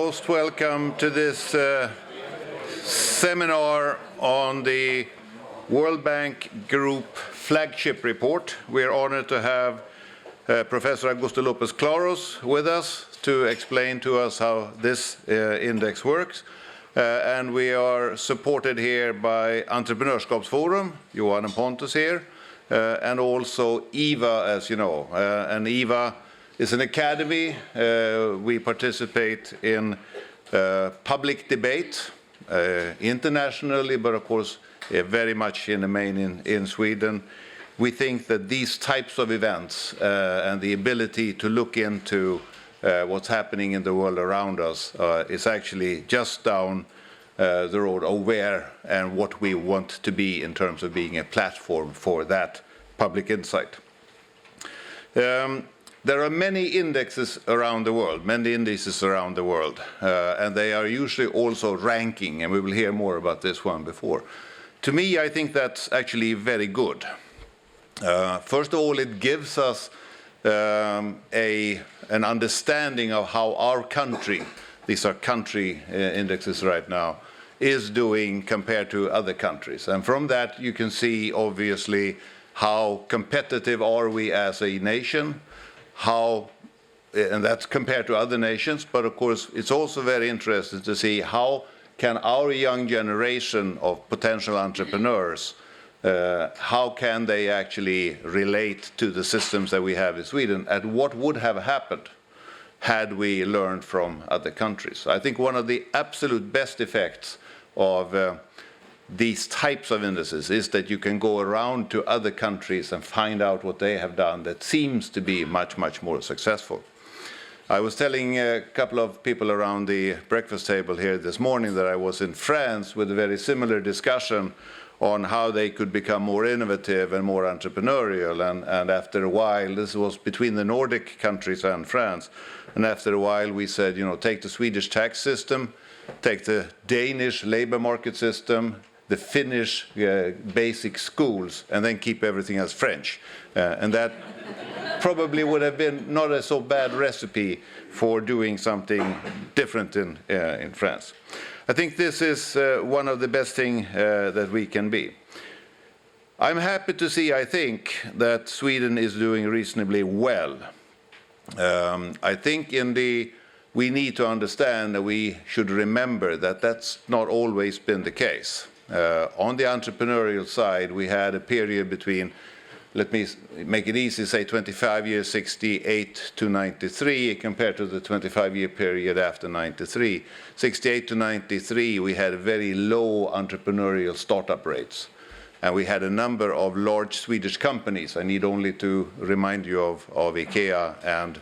most welcome to this seminar on the World Bank Group flagship report. We are honored to have Professor Augusto Lopez Claros with us to explain to us how this index works. And we are supported here by Entreprenörskapsforum, Johan and Pontus here, and also EVA, as you know. And EVA is an academy. We participate in public debate internationally, but of course very much in the main in Sweden. We think that these types of events and the ability to look into what's happening in the world around us is actually just down the road of where and what we want to be in terms of being a platform for that public insight. There are many indexes around the world, and they are usually also ranking, and we will hear more about this one before. To me, I think that's actually very good. First of all, it gives us an understanding of how our country, these are country indexes right now, is doing compared to other countries. And from that, you can see, obviously, how competitive are we as a nation, and that's compared to other nations, but of course it's also very interesting to see how can our young generation of potential entrepreneurs, how can they actually relate to the systems that we have in Sweden, and what would have happened had we learned from other countries. I think one of the absolute best effects of these types of indices is that you can go around to other countries and find out what they have done that seems to be much, much more successful. I was telling a couple of people around the breakfast table here this morning that I was in France with a very similar discussion on how they could become more innovative and more entrepreneurial. And after a while, this was between the Nordic countries and France, and after a while we said, you know, take the Swedish tax system, take the Danish labor market system, the Finnish basic schools, and then keep everything as French. And that probably would have been not a so bad recipe for doing something different in France. I think this is one of the best things that we can be. I'm happy to see, I think, that Sweden is doing reasonably well. I think we need to understand that we should remember that that's not always been the case. On the entrepreneurial side, we had a period between, let me make it easy, say 25 years, 68 to 93, compared to the 25-year period after 93. 68 to 93, we had very low entrepreneurial startup rates. And we had a number of large Swedish companies. I need only to remind you of IKEA and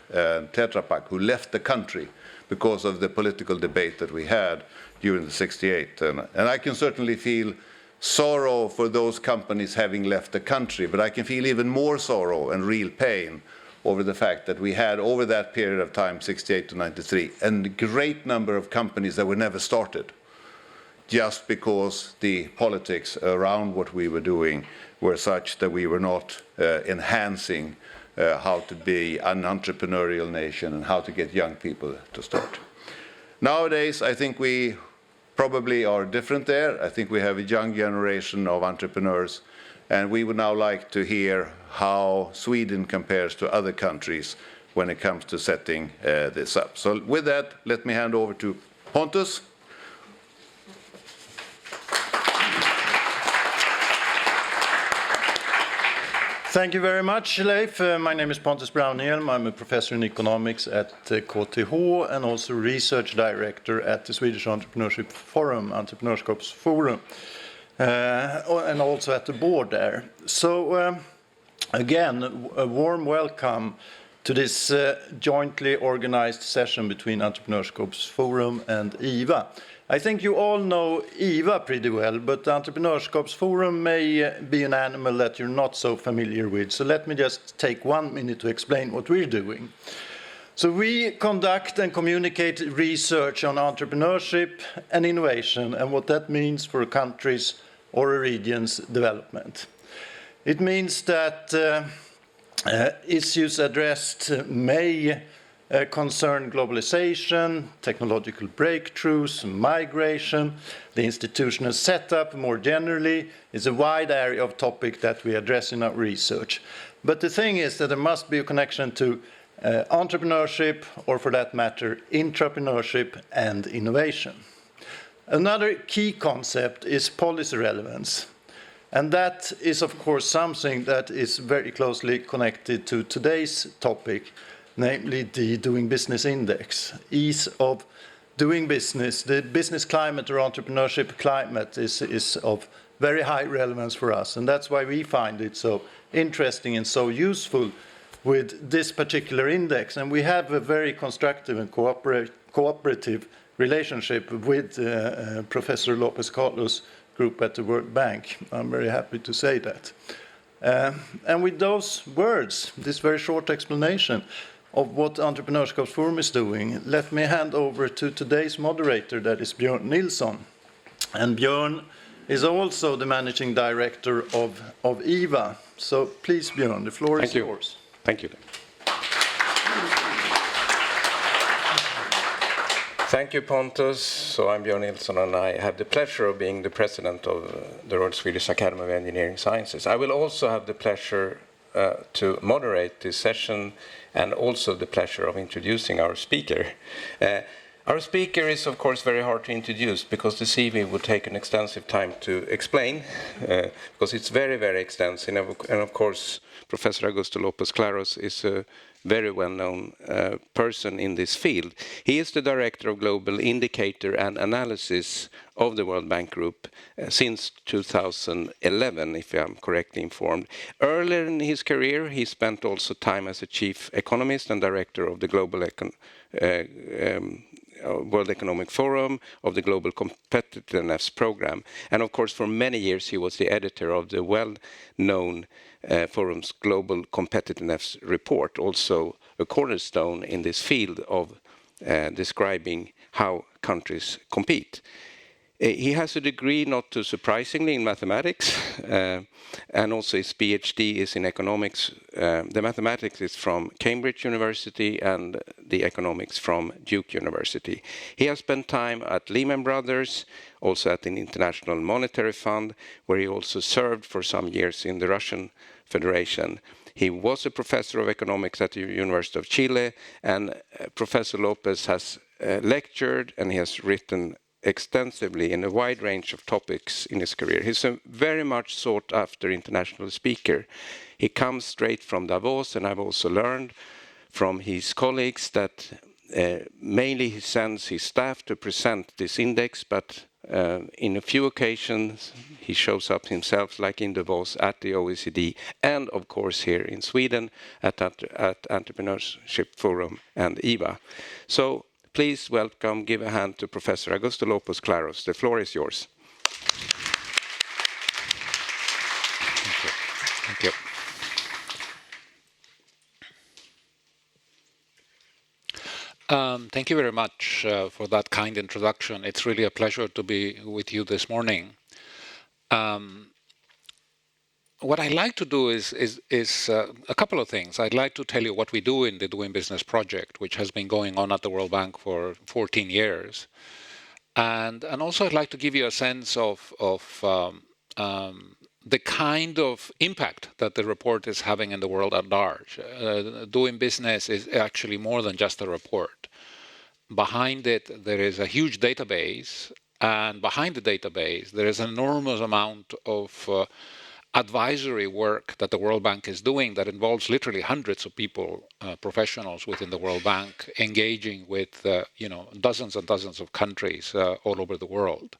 Tetra Pak, who left the country because of the political debate that we had during the 68. And I can certainly feel sorrow for those companies having left the country, but I can feel even more sorrow and real pain over the fact that we had, over that period of time, 68 to 93, a great number of companies that were never started, just because the politics around what we were doing were such that we were not enhancing how to be an entrepreneurial nation and how to get young people to start. Nowadays, I think we probably are different there. I think we have a young generation of entrepreneurs, and we would now like to hear how Sweden compares to other countries when it comes to setting this up. So with that, let me hand over to Pontus. Thank you very much, Leif. My name is Pontus Brownhielm. I'm a professor in economics at KTH and also research director at the Swedish Entrepreneurship Forum, Entreprenörskapsforum, and also at the board there. So again, a warm welcome to this jointly organized session between Entreprenörskapsforum and EVA. I think you all know EVA pretty well, but Entreprenörskapsforum may be an animal that you're not so familiar with. So let me just take 1 minute to explain what we're doing. So we conduct and communicate research on entrepreneurship and innovation and what that means for a country's or a region's development. It means that issues addressed may concern globalization, technological breakthroughs, migration, the institutional setup more generally. It's a wide area of topic that we address in our research. But the thing is that there must be a connection to entrepreneurship, or for that matter, intrapreneurship and innovation. Another key concept is policy relevance. And that is, of course, something that is very closely connected to today's topic, namely the Doing Business Index. Ease of doing business, the business climate or entrepreneurship climate is of very high relevance for us. And that's why we find it so interesting and so useful with this particular index. And we have a very constructive and cooperative relationship with Professor Lopez Carlos' group at the World Bank. I'm very happy to say that. And with those words, this very short explanation of what Entreprenörskapsforum Forum is doing, let me hand over to today's moderator, that is Björn Nilsson. And Björn is also the managing director of IVA. So please, Björn, the floor is yours. Thank you. Thank you, Pontus. So I'm Björn Nilsson, and I have the pleasure of being the president of the Royal Swedish Academy of Engineering Sciences. I will also have the pleasure to moderate this session, and also the pleasure of introducing our speaker. Our speaker is, of course, very hard to introduce because the CV would take an extensive time to explain, because it's very, very extensive. And of course, Professor Augusto Lopez Claros is a very well-known person in this field. He is the Director of Global Indicator and Analysis of the World Bank Group since 2011, if I'm correctly informed. Earlier in his career, he spent also time as a chief economist and director of the World Economic Forum, of the Global Competitiveness Program. And of course, for many years, he was the editor of the well-known Forum's Global Competitiveness Report, also a cornerstone in this field of describing how countries compete. He has a degree, not too surprisingly, in mathematics, and also his PhD is in economics. The mathematics is from Cambridge University and the economics from Duke University. He has spent time at Lehman Brothers, also at the International Monetary Fund, where he also served for some years in the Russian Federation. He was a professor of economics at the University of Chile, and Professor Lopez has lectured and he has written extensively in a wide range of topics in his career. He's a very much sought after international speaker. He comes straight from Davos, and I've also learned from his colleagues that mainly he sends his staff to present this index, but in a few occasions he shows up himself, like in Davos, at the OECD, and of course here in Sweden at Entrepreneurship Forum and IVA. So please welcome, give a hand to Professor Augusto Lopez Claros. The floor is yours. Thank you. Thank you very much for that kind introduction. It's really a pleasure to be with you this morning. What I'd like to do is a couple of things. I'd like to tell you what we do in the Doing Business project, which has been going on at the World Bank for 14 years. And also I'd like to give you a sense of the kind of impact that the report is having in the world at large. Doing Business is actually more than just a report. Behind it, there is a huge database, and behind the database, there is an enormous amount of advisory work that the World Bank is doing that involves literally hundreds of people, professionals within the World Bank, engaging with dozens and dozens of countries all over the world.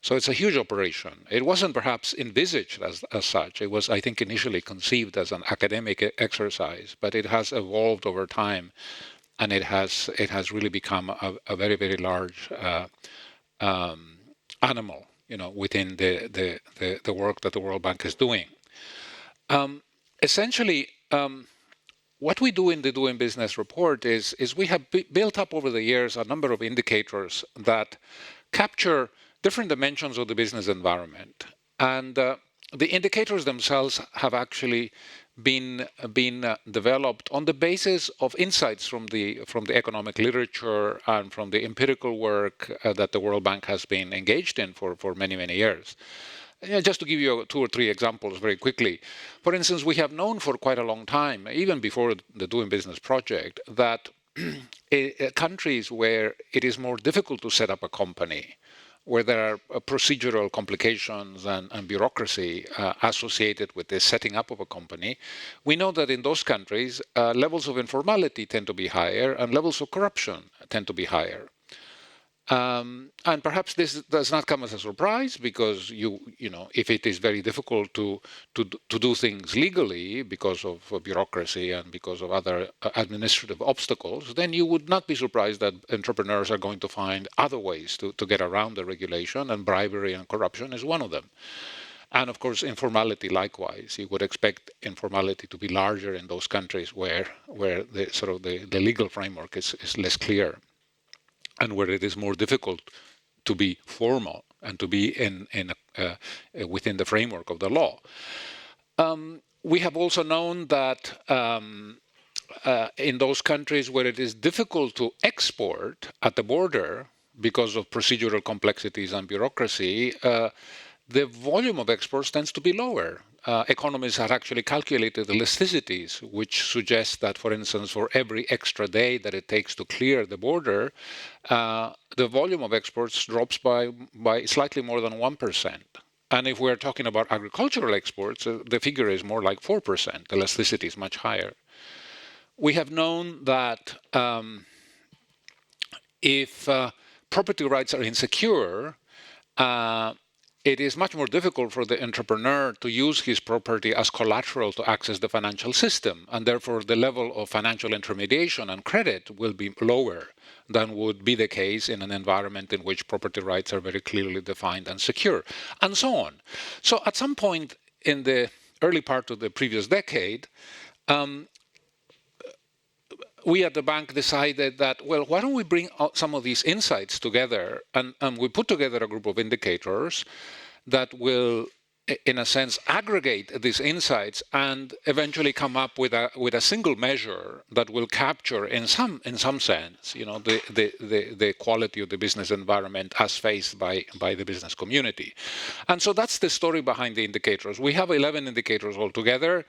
So it's a huge operation. It wasn't perhaps envisaged as such. It was, I think, initially conceived as an academic exercise, but it has evolved over time, and it has really become a very, very large animal, within the work that the World Bank is doing. Essentially, what we do in the Doing Business report is we have built up over the years a number of indicators that capture different dimensions of the business environment. And the indicators themselves have actually been developed on the basis of insights from the economic literature and from the empirical work that the World Bank has been engaged in for many years. Just to give you 2 or 3 examples very quickly. For instance, we have known for quite a long time, even before the Doing Business project, that countries where it is more difficult to set up a company, where there are procedural complications and bureaucracy associated with the setting up of a company, we know that in those countries, levels of informality tend to be higher and levels of corruption tend to be higher. And perhaps this does not come as a surprise because you know if it is very difficult to do things legally because of bureaucracy and because of other administrative obstacles, then you would not be surprised that entrepreneurs are going to find other ways to get around the regulation, and bribery and corruption is one of them. And of course, informality likewise. You would expect informality to be larger in those countries where the legal framework is less clear, and where it is more difficult to be formal and to be within the framework of the law. We have also known that in those countries where it is difficult to export at the border because of procedural complexities and bureaucracy, the volume of exports tends to be lower. Economists have actually calculated the elasticities, which suggest that, for instance, for every extra day that it takes to clear the border, the volume of exports drops by slightly more than 1%. And if we're talking about agricultural exports, the figure is more like 4%. The elasticity is much higher. We have known that if property rights are insecure, it is much more difficult for the entrepreneur to use his property as collateral to access the financial system, and therefore the level of financial intermediation and credit will be lower than would be the case in an environment in which property rights are very clearly defined and secure, and so on. So at some point in the early part of the previous decade, we at the bank decided that, well, why don't we bring some of these insights together, and we put together a group of indicators that will, in a sense, aggregate these insights and eventually come up with a single measure that will capture, in some sense, you know, the quality of the business environment as faced by the business community. And so that's the story behind the indicators. We have 11 indicators altogether.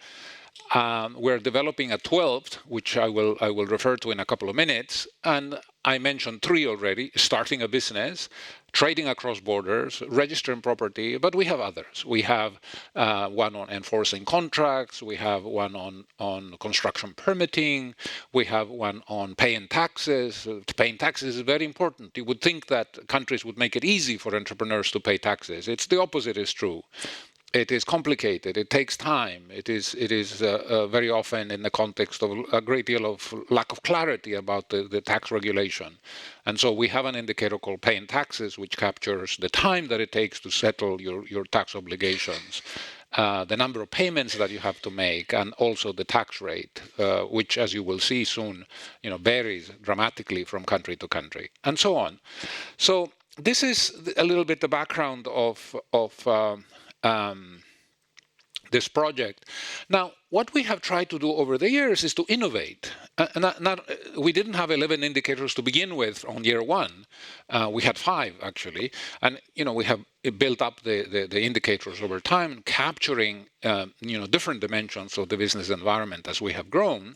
We're developing a 12th, which I will refer to in a couple of minutes. And I mentioned 3 already: starting a business, trading across borders, registering property, but we have others. We have one on enforcing contracts, we have one on construction permitting, we have one on paying taxes. Paying taxes is very important. You would think that countries would make it easy for entrepreneurs to pay taxes. It's the opposite is true. It is complicated. It takes time. It is very often in the context of a great deal of lack of clarity about the tax regulation. And so we have an indicator called paying taxes, which captures the time that it takes to settle your tax obligations, the number of payments that you have to make, and also the tax rate, which, as you will see soon, you know, varies dramatically from country to country, and so on. So this is a little bit the background of this project. Now, what we have tried to do over the years is to innovate. We didn't have 11 indicators to begin with on year 1. We had 5 actually, and you know we have built up the indicators over time, capturing different dimensions of the business environment as we have grown.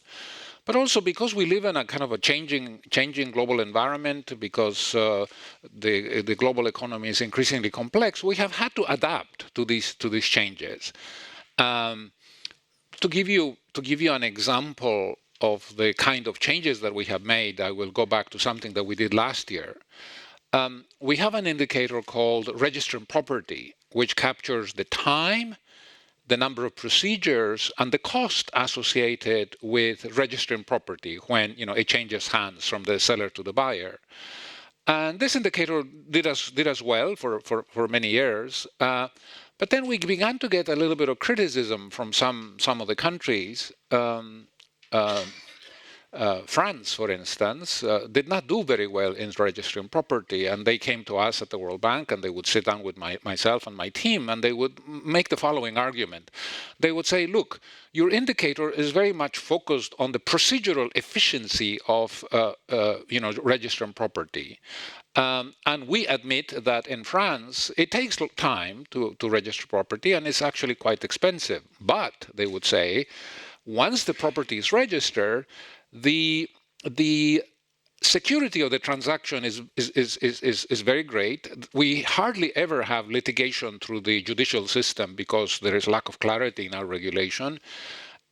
But also because we live in a kind of a changing global environment, because the global economy is increasingly complex, we have had to adapt to these changes. To give you an example of the kind of changes that we have made, I will go back to something that we did last year. We have an indicator called registering property, which captures the time, the number of procedures, and the cost associated with registering property when it changes hands from the seller to the buyer. And this indicator did us well for many years. But then we began to get a little bit of criticism from some of the countries France, for instance, did not do very well in registering property, and they came to us at the World Bank, and they would sit down with myself and my team, and they would make the following argument. They would say, look, your indicator is very much focused on the procedural efficiency of registering property. And we admit that in France, it takes time to register property, and it's actually quite expensive. But, they would say, once the property is registered, the security of the transaction is very great. We hardly ever have litigation through the judicial system because there is lack of clarity in our regulation.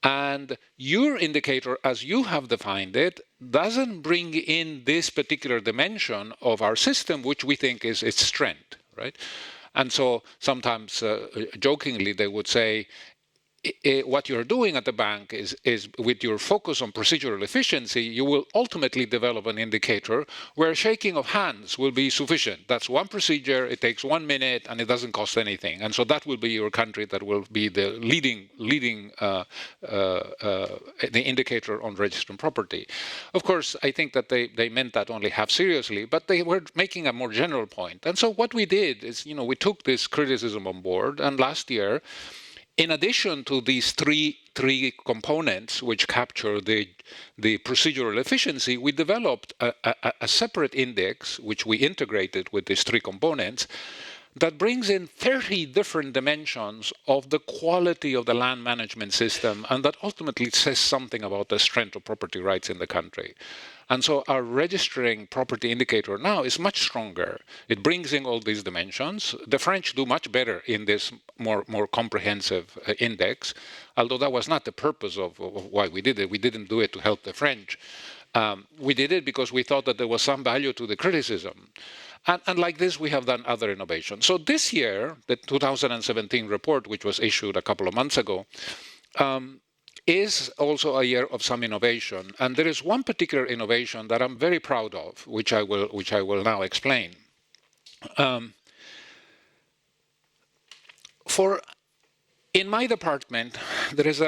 And your indicator, as you have defined it, doesn't bring in this particular dimension of our system, which we think is its strength, right? And so sometimes jokingly they would say, what you're doing at the bank is with your focus on procedural efficiency, you will ultimately develop an indicator where shaking of hands will be sufficient. That's one procedure, it takes 1 minute, and it doesn't cost anything. And so that will be your country that will be the leading the indicator on registering property. Of course, I think that they meant that only half seriously, but they were making a more general point. And so what we did is, we took this criticism on board, and last year, in addition to these three components which capture the procedural efficiency, we developed a separate index, which we integrated with these three components, that brings in 30 different dimensions of the quality of the land management system, and that ultimately says something about the strength of property rights in the country. And so our registering property indicator now is much stronger. It brings in all these dimensions. The French do much better in this more comprehensive index, although that was not the purpose of why we did it. We didn't do it to help the French. We did it because we thought that there was some value to the criticism. And like this, we have done other innovations. So this year, the 2017 report, which was issued a couple of months ago, is also a year of some innovation. And there is one particular innovation that I'm very proud of, which I will now explain. In my department, there is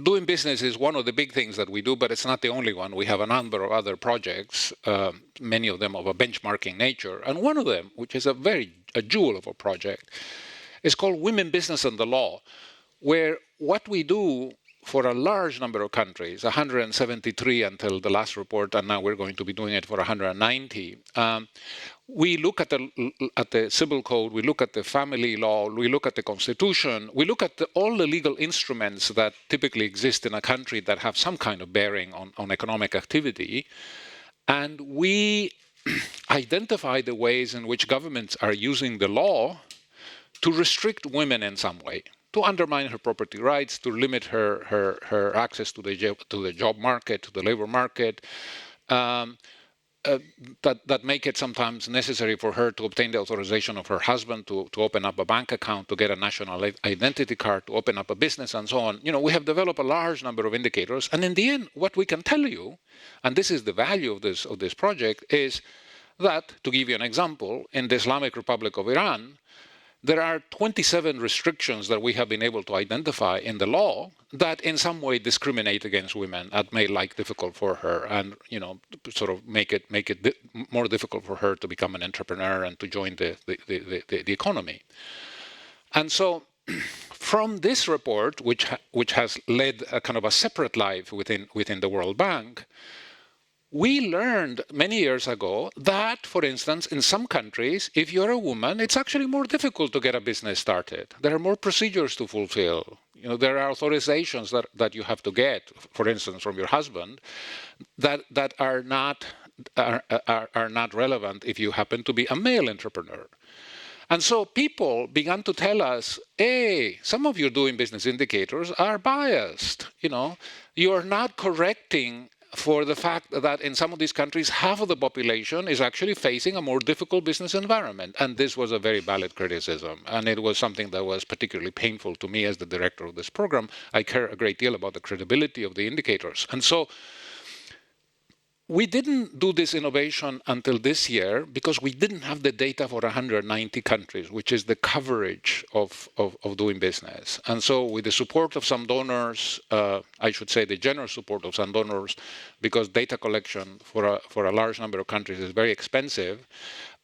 doing business is one of the big things that we do, but it's not the only one. We have a number of other projects, many of them of a benchmarking nature. And one of them, which is a jewel of a project, is called Women, Business and the Law, where what we do for a large number of countries, 173 until the last report, and now we're going to be doing it for 190. We look at the civil code, we look at the family law, we look at the constitution, we look at all the legal instruments that typically exist in a country that have some kind of bearing on economic activity, and we identify the ways in which governments are using the law to restrict women in some way, to undermine her property rights, to limit her access to the job market, to the labor market, that make it sometimes necessary for her to obtain the authorization of her husband to open up a bank account, to get a national identity card, to open up a business, and so on. We have developed a large number of indicators, and in the end, what we can tell you, and this is the value of this project, is that, to give you an example, in the Islamic Republic of Iran, there are 27 restrictions that we have been able to identify in the law that in some way discriminate against women and make life difficult for her, and sort of make it more difficult for her to become an entrepreneur and to join the economy. And so from this report, which has led a kind of a separate life within the World Bank, we learned many years ago that, for instance, in some countries, if you're a woman, it's actually more difficult to get a business started. There are more procedures to fulfill. There are authorizations that you have to get, for instance, from your husband, that are not relevant if you happen to be a male entrepreneur. And so people began to tell us, hey, some of your doing business indicators are biased. You are not correcting for the fact that in some of these countries, half of the population is actually facing a more difficult business environment. And this was a very valid criticism. And it was something that was particularly painful to me as the director of this program. I care a great deal about the credibility of the indicators. And so We didn't do this innovation until this year because we didn't have the data for 190 countries, which is the coverage of doing business. And so with the support of some donors, I should say the generous support of some donors, because data collection for a large number of countries is very expensive,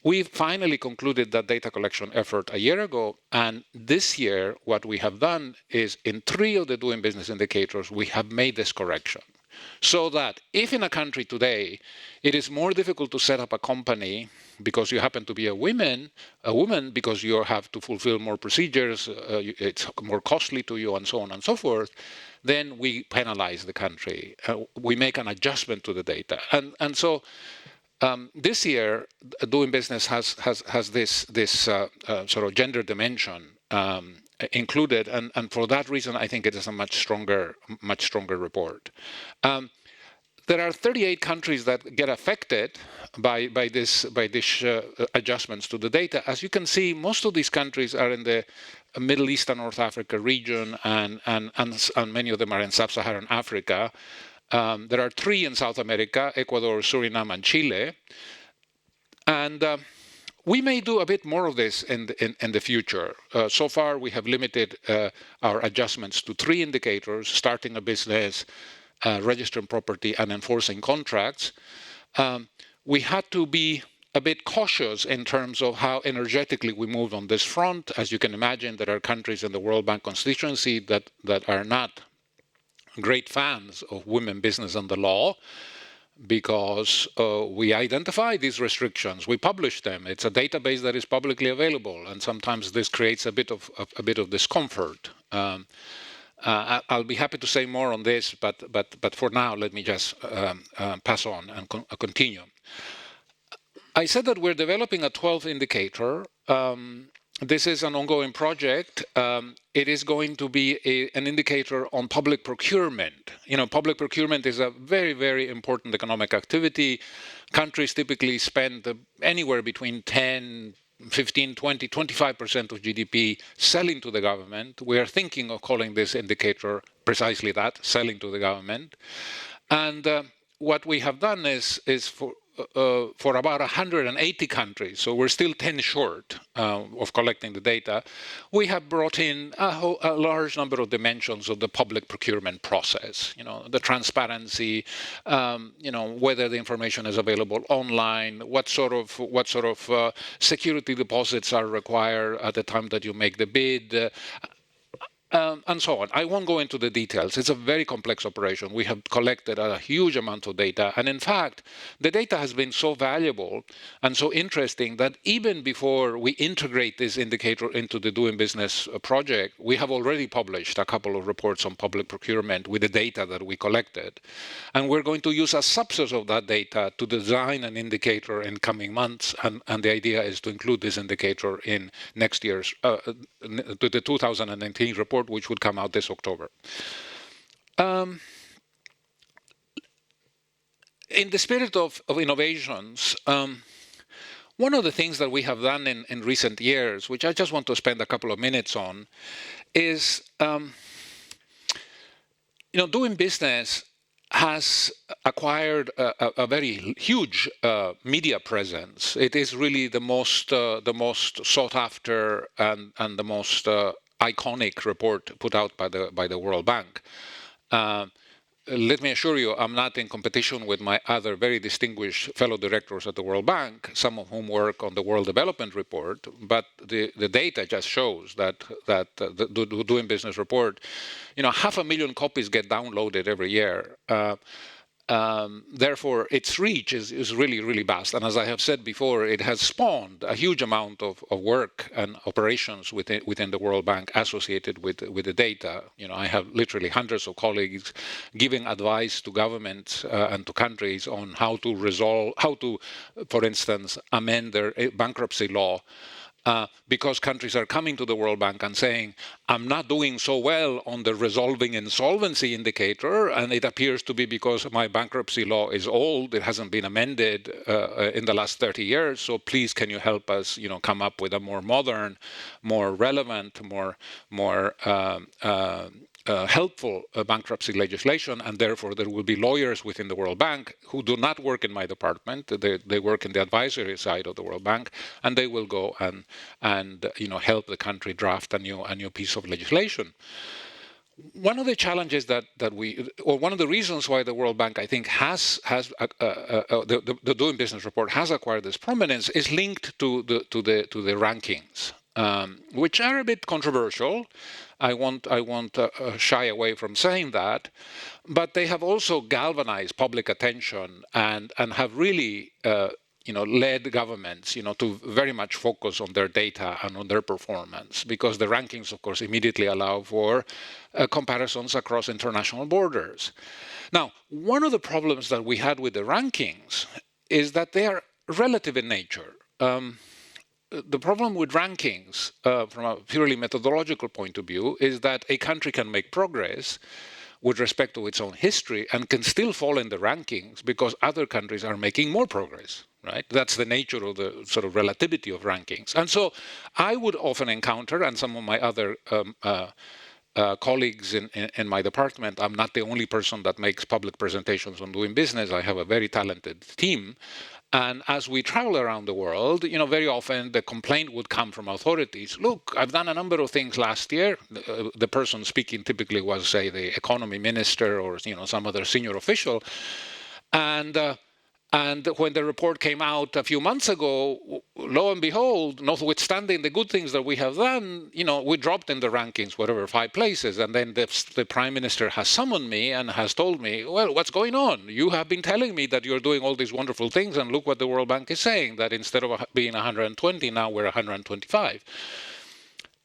we finally concluded that data collection effort a year ago. And this year, what we have done is in 3 of the doing business indicators, we have made this correction. So that if in a country today, it is more difficult to set up a company because you happen to be a woman because you have to fulfill more procedures, it's more costly to you, and so on and so forth, then we penalize the country. We make an adjustment to the data. And so this year, doing business has this sort of gender dimension included, and for that reason, I think it is a much stronger report. There are 38 countries that get affected by these adjustments to the data. As you can see, most of these countries are in the Middle East and North Africa region, and many of them are in Sub-Saharan Africa. There are 3 in South America: Ecuador, Suriname, and Chile. And we may do a bit more of this in the future. So far, we have limited our adjustments to 3 indicators: starting a business, registering property, and enforcing contracts. We had to be a bit cautious in terms of how energetically we moved on this front. As you can imagine, there are countries in the World Bank constituency that are not great fans of women, business, and the law, because we identify these restrictions, we publish them. It's a database that is publicly available, and sometimes this creates a bit of discomfort. I'll be happy to say more on this, but for now, let me just pass on and continue. I said that we're developing a 12th indicator. This is an ongoing project. It is going to be an indicator on public procurement. You know, public procurement is a very, very important economic activity. Countries typically spend anywhere between 10, 15, 20, 25% of GDP selling to the government. We are thinking of calling this indicator precisely that, selling to the government. And what we have done is for about 180 countries, so we're still 10 short of collecting the data, we have brought in a large number of dimensions of the public procurement process. You know, the transparency, you know, whether the information is available online, what sort of security deposits are required at the time that you make the bid, and so on. I won't go into the details. It's a very complex operation. We have collected a huge amount of data. And in fact, the data has been so valuable and so interesting that even before we integrate this indicator into the Doing Business project, we have already published a couple of reports on public procurement with the data that we collected. And we're going to use a subset of that data to design an indicator in coming months. And the idea is to include this indicator in next year's, to the 2019 report, which would come out this October. In the spirit of innovations, one of the things that we have done in recent years, which I just want to spend a couple of minutes on, is, you know, Doing Business has acquired a very huge media presence. It is really the most sought after and the most iconic report put out by the World Bank. Let me assure you, I'm not in competition with my other very distinguished fellow directors at the World Bank, some of whom work on the World Development Report, but the data just shows that the Doing Business report, you know, 500,000 copies get downloaded every year. Therefore, its reach is really, really vast. And as I have said before, it has spawned a huge amount of work and operations within the World Bank associated with the data. You know, I have literally hundreds of colleagues giving advice to governments and to countries on how to, for instance, amend their bankruptcy law. Because countries are coming to the World Bank and saying, I'm not doing so well on the resolving insolvency indicator, and it appears to be because my bankruptcy law is old, it hasn't been amended in the last 30 years, so please can you help us, you know, come up with a more modern, more relevant, more helpful bankruptcy legislation, and therefore there will be lawyers within the World Bank who do not work in my department. They work in the advisory side of the World Bank, and they will go and help the country draft a new piece of legislation. One of the challenges one of the reasons why the World Bank, I think, the Doing Business report has acquired this prominence is linked to the rankings, which are a bit controversial. I won't shy away from saying that, but they have also galvanized public attention and have really led governments, to very much focus on their data and on their performance, because the rankings, of course, immediately allow for comparisons across international borders. Now, one of the problems that we had with the rankings is that they are relative in nature. The problem with rankings, from a purely methodological point of view, is that a country can make progress with respect to its own history and can still fall in the rankings because other countries are making more progress, right? That's the nature of the sort of relativity of rankings. And so I would often encounter, and some of my other colleagues in my department, I'm not the only person that makes public presentations on doing business. I have a very talented team. And as we travel around the world, very often the complaint would come from authorities. Look, I've done a number of things last year. The person speaking typically was, say, the economy minister or some other senior official. And when the report came out a few months ago, lo and behold, notwithstanding the good things that we have done, we dropped in the rankings, whatever, 5 places. And then the prime minister has summoned me and has told me, well, what's going on? You have been telling me that you're doing all these wonderful things, and look what the World Bank is saying, that instead of being 120, now we're 125.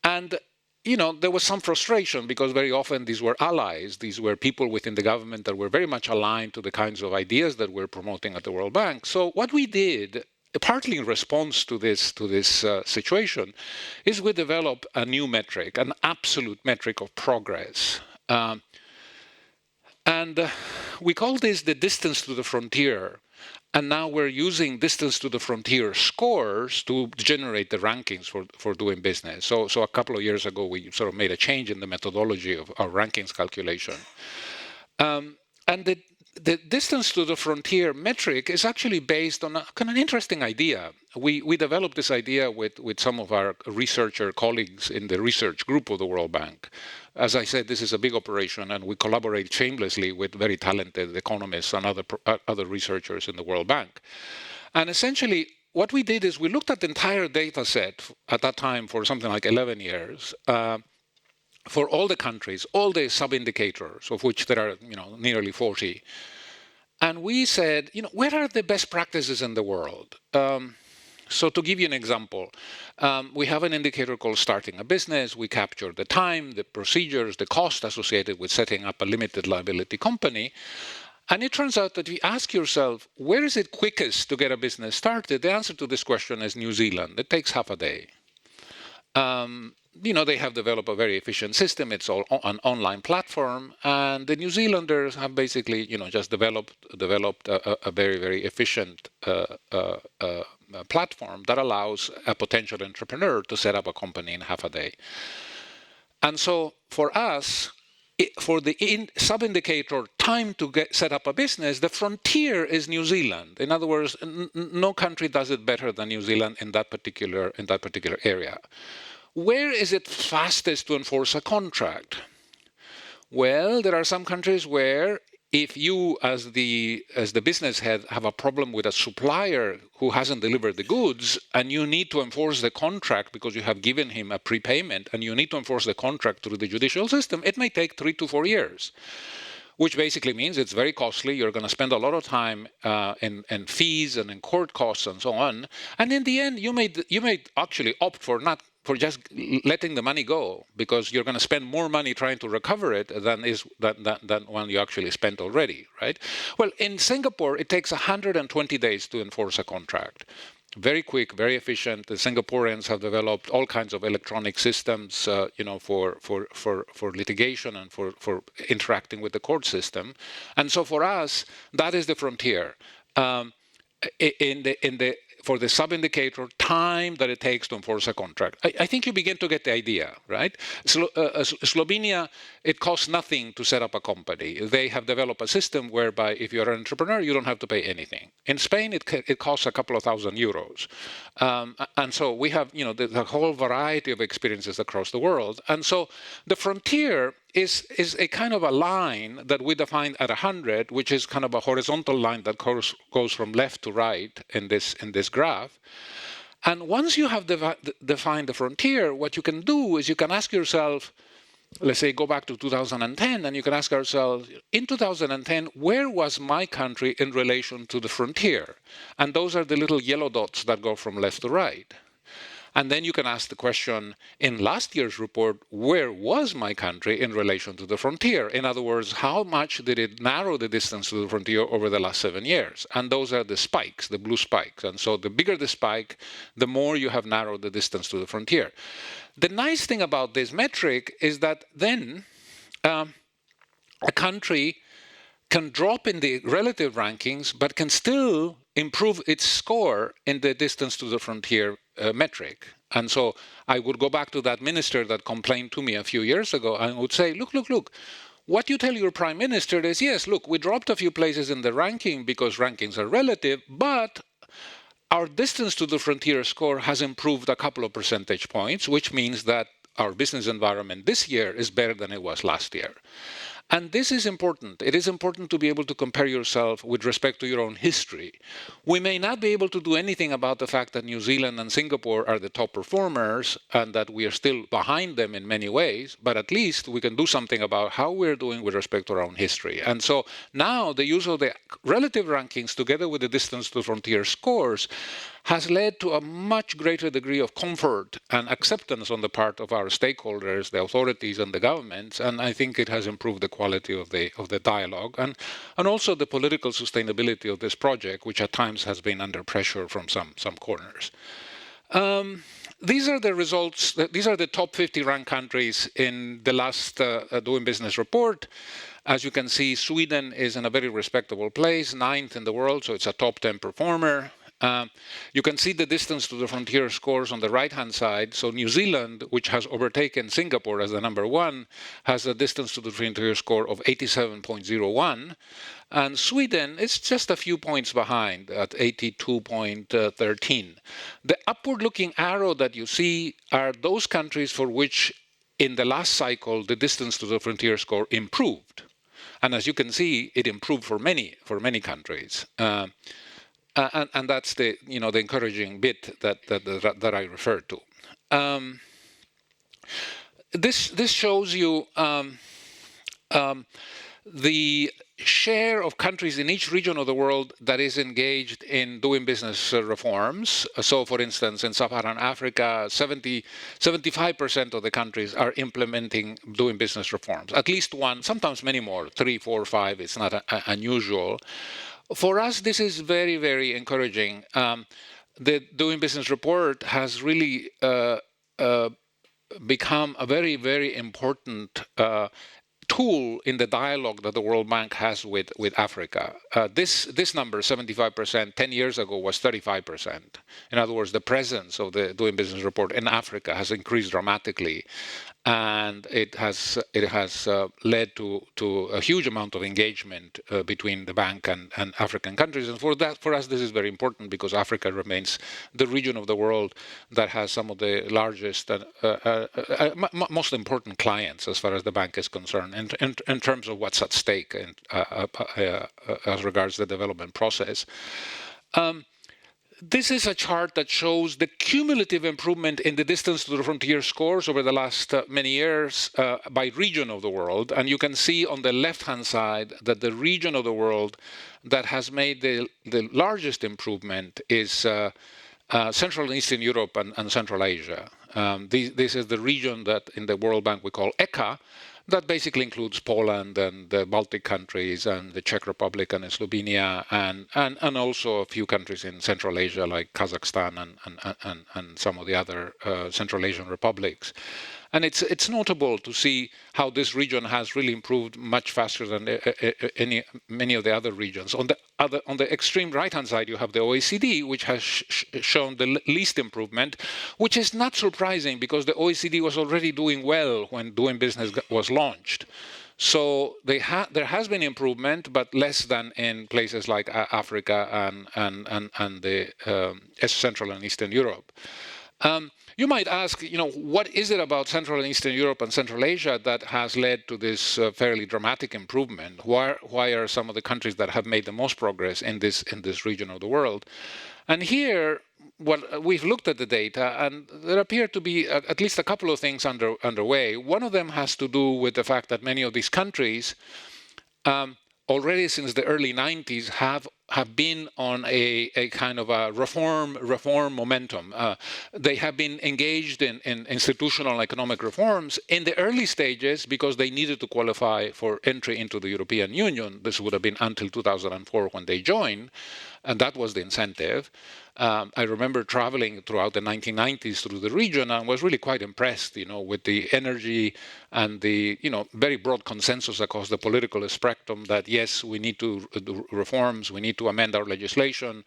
And there was some frustration because very often these were allies. These were people within the government that were very much aligned to the kinds of ideas that we're promoting at the World Bank. So what we did, partly in response to this situation, is we developed a new metric, an absolute metric of progress. And we call this the distance to the frontier. And now we're using distance to the frontier scores to generate the rankings for doing business. So a couple of years ago, we sort of made a change in the methodology of our rankings calculation. And the distance to the frontier metric is actually based on an interesting idea. We developed this idea with some of our researcher colleagues in the research group of the World Bank. As I said, this is a big operation, and we collaborate shamelessly with very talented economists and other researchers in the World Bank. And essentially, what we did is we looked at the entire data set at that time for something like 11 years, for all the countries, all the sub-indicators, of which there are nearly 40. And we said, where are the best practices in the world? So to give you an example, we have an indicator called starting a business. We capture the time, the procedures, the cost associated with setting up a limited liability company. And it turns out that if you ask yourself, where is it quickest to get a business started? The answer to this question is New Zealand. It takes half a day. They have developed a very efficient system. It's all an online platform, and the New Zealanders have basically, just developed a very, very efficient platform that allows a potential entrepreneur to set up a company in half a day. And so, for us, for the sub-indicator time to set up a business, the frontier is New Zealand. In other words, no country does it better than New Zealand in that particular area. Where is it fastest to enforce a contract? Well, there are some countries where if you, as the business head, have a problem with a supplier who hasn't delivered the goods, and you need to enforce the contract because you have given him a prepayment, and you need to enforce the contract through the judicial system, it may take 3 to 4 years. Which basically means it's very costly. You're going to spend a lot of time in fees and in court costs and so on. And in the end, you may actually opt for just letting the money go, because you're going to spend more money trying to recover it than one you actually spent already, right? Well, in Singapore, it takes 120 days to enforce a contract. Very quick, very efficient. The Singaporeans have developed all kinds of electronic systems, for litigation and for interacting with the court system. And so for us, that is the frontier. the sub-indicator time that it takes to enforce a contract. I think you begin to get the idea, right? Slovenia, it costs nothing to set up a company. They have developed a system whereby if you're an entrepreneur, you don't have to pay anything. In Spain, it costs a couple of €1,000. And so we have, the whole variety of experiences across the world. And so the frontier is a kind of a line that we define at 100, which is kind of a horizontal line that goes from left to right in this graph. And once you have defined the frontier, what you can do is you can ask yourself, let's say go back to 2010, and you can ask ourselves, in 2010, where was my country in relation to the frontier? And those are the little yellow dots that go from left to right. And then you can ask the question, in last year's report, where was my country in relation to the frontier? In other words, how much did it narrow the distance to the frontier over the last 7 years? And those are the spikes, the blue spikes. And so the bigger the spike, the more you have narrowed the distance to the frontier. The nice thing about this metric is that then a country can drop in the relative rankings, but can still improve its score in the distance to the frontier metric. And so I would go back to that minister that complained to me a few years ago and would say, look, what you tell your prime minister is, yes, look, we dropped a few places in the ranking because rankings are relative, but our distance to the frontier score has improved a couple of percentage points, which means that our business environment this year is better than it was last year. And this is important. It is important to be able to compare yourself with respect to your own history. We may not be able to do anything about the fact that New Zealand and Singapore are the top performers and that we are still behind them in many ways, but at least we can do something about how we're doing with respect to our own history. And so now the use of the relative rankings together with the distance to frontier scores has led to a much greater degree of comfort and acceptance on the part of our stakeholders, the authorities and the governments, and I think it has improved the quality of the dialogue and also the political sustainability of this project, which at times has been under pressure from some corners. These are the results. These are the top 50 ranked countries in the last Doing Business report. As you can see, Sweden is in a very respectable place, 9th in the world, so it's a top 10 performer. You can see the distance to the frontier scores on the right-hand side. So New Zealand, which has overtaken Singapore as the number 1, has a distance to the frontier score of 87.01. And Sweden is just a few points behind at 82.13. The upward-looking arrow that you see are those countries for which, in the last cycle, the distance to the frontier score improved. And as you can see, it improved for many countries. And that's the the encouraging bit that I referred to. This shows you the share of countries in each region of the world that is engaged in doing business reforms. So, for instance, in Sub-Saharan Africa, 75% of the countries are implementing doing business reforms. At least one, sometimes many more, 3, 4, 5. It's not unusual. For us, this is very, very encouraging. The Doing Business report has really become a very, very important tool in the dialogue that the World Bank has with Africa. This number, 75%, 10 years ago was 35%. In other words, the presence of the Doing Business report in Africa has increased dramatically. And it has led to a huge amount of engagement between the bank and African countries. And for us, this is very important because Africa remains the region of the world that has some of the largest, most important clients as far as the bank is concerned, in terms of what's at stake as regards the development process. This is a chart that shows the cumulative improvement in the distance to the frontier scores over the last many years by region of the world. And you can see on the left-hand side that the region of the world that has made the largest improvement is Central and Eastern Europe and Central Asia. This is the region that in the World Bank we call ECA, that basically includes Poland and the Baltic countries and the Czech Republic and Slovenia and also a few countries in Central Asia like Kazakhstan and some of the other Central Asian republics. And it's notable to see how this region has really improved much faster than many of the other regions. On the extreme right-hand side, you have the OECD, which has shown the least improvement, which is not surprising because the OECD was already doing well when doing business was launched. So there has been improvement, but less than in places like Africa and the Central and Eastern Europe. You might ask, what is it about Central and Eastern Europe and Central Asia that has led to this fairly dramatic improvement? Why are some of the countries that have made the most progress in this region of the world? And here, we've looked at the data, and there appear to be at least a couple of things underway. One of them has to do with the fact that many of these countries, already since the early 90s, have been on a kind of a reform momentum. They have been engaged in institutional and economic reforms in the early stages because they needed to qualify for entry into the European Union. This would have been until 2004 when they joined, and that was the incentive. I remember traveling throughout the 1990s through the region and was really quite impressed, with the energy and the, very broad consensus across the political spectrum that yes, we need to do reforms, we need to amend our legislation,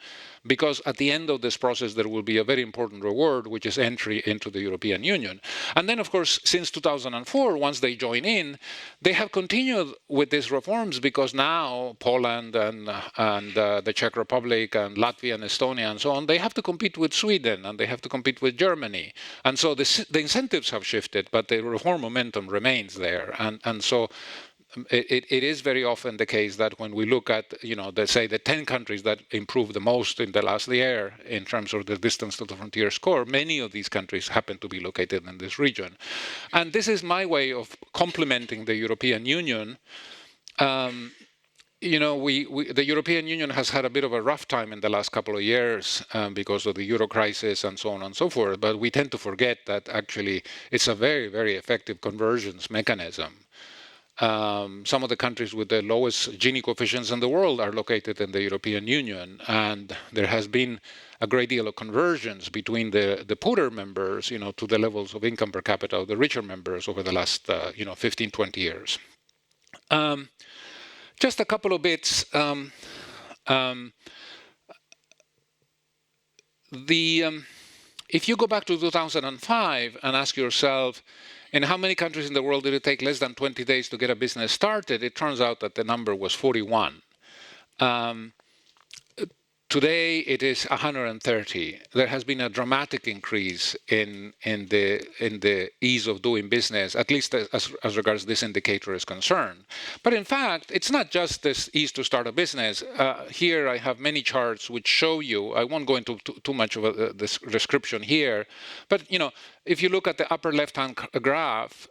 because at the end of this process there will be a very important reward, which is entry into the European Union. And then, of course, since 2004, once they join in, they have continued with these reforms because now Poland and the Czech Republic and Latvia and Estonia and so on, they have to compete with Sweden and they have to compete with Germany. And so the incentives have shifted, but the reform momentum remains there. And so it is very often the case that when we look at, the 10 countries that improved the most in the last year in terms of the distance to the frontier score, many of these countries happen to be located in this region. And this is my way of complementing the European Union. The European Union has had a bit of a rough time in the last couple of years because of the euro crisis and so on and so forth. But we tend to forget that actually it's a very, very effective convergence mechanism. Some of the countries with the lowest Gini coefficients in the world are located in the European Union, and there has been a great deal of convergence between the poorer members, to the levels of income per capita of the richer members over the last, 15, 20 years. Just a couple of bits. If you go back to 2005 and ask yourself, in how many countries in the world did it take less than 20 days to get a business started, it turns out that the number was 41. Today it is 130. There has been a dramatic increase in the ease of doing business, at least as regards this indicator is concerned. But in fact, it's not just this ease to start a business. Here I have many charts which show you. I won't go into too much of this description here, but if you look at the upper left-hand graph.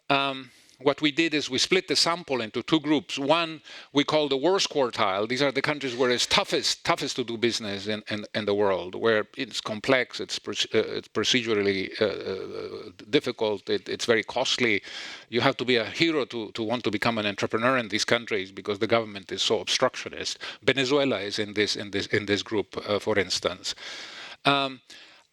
What we did is we split the sample into two groups. One we call the worst quartile. These are the countries where it's toughest to do business in the world, where it's complex, it's procedurally difficult, it's very costly. You have to be a hero to want to become an entrepreneur in these countries because the government is so obstructionist. Venezuela is in this group, for instance.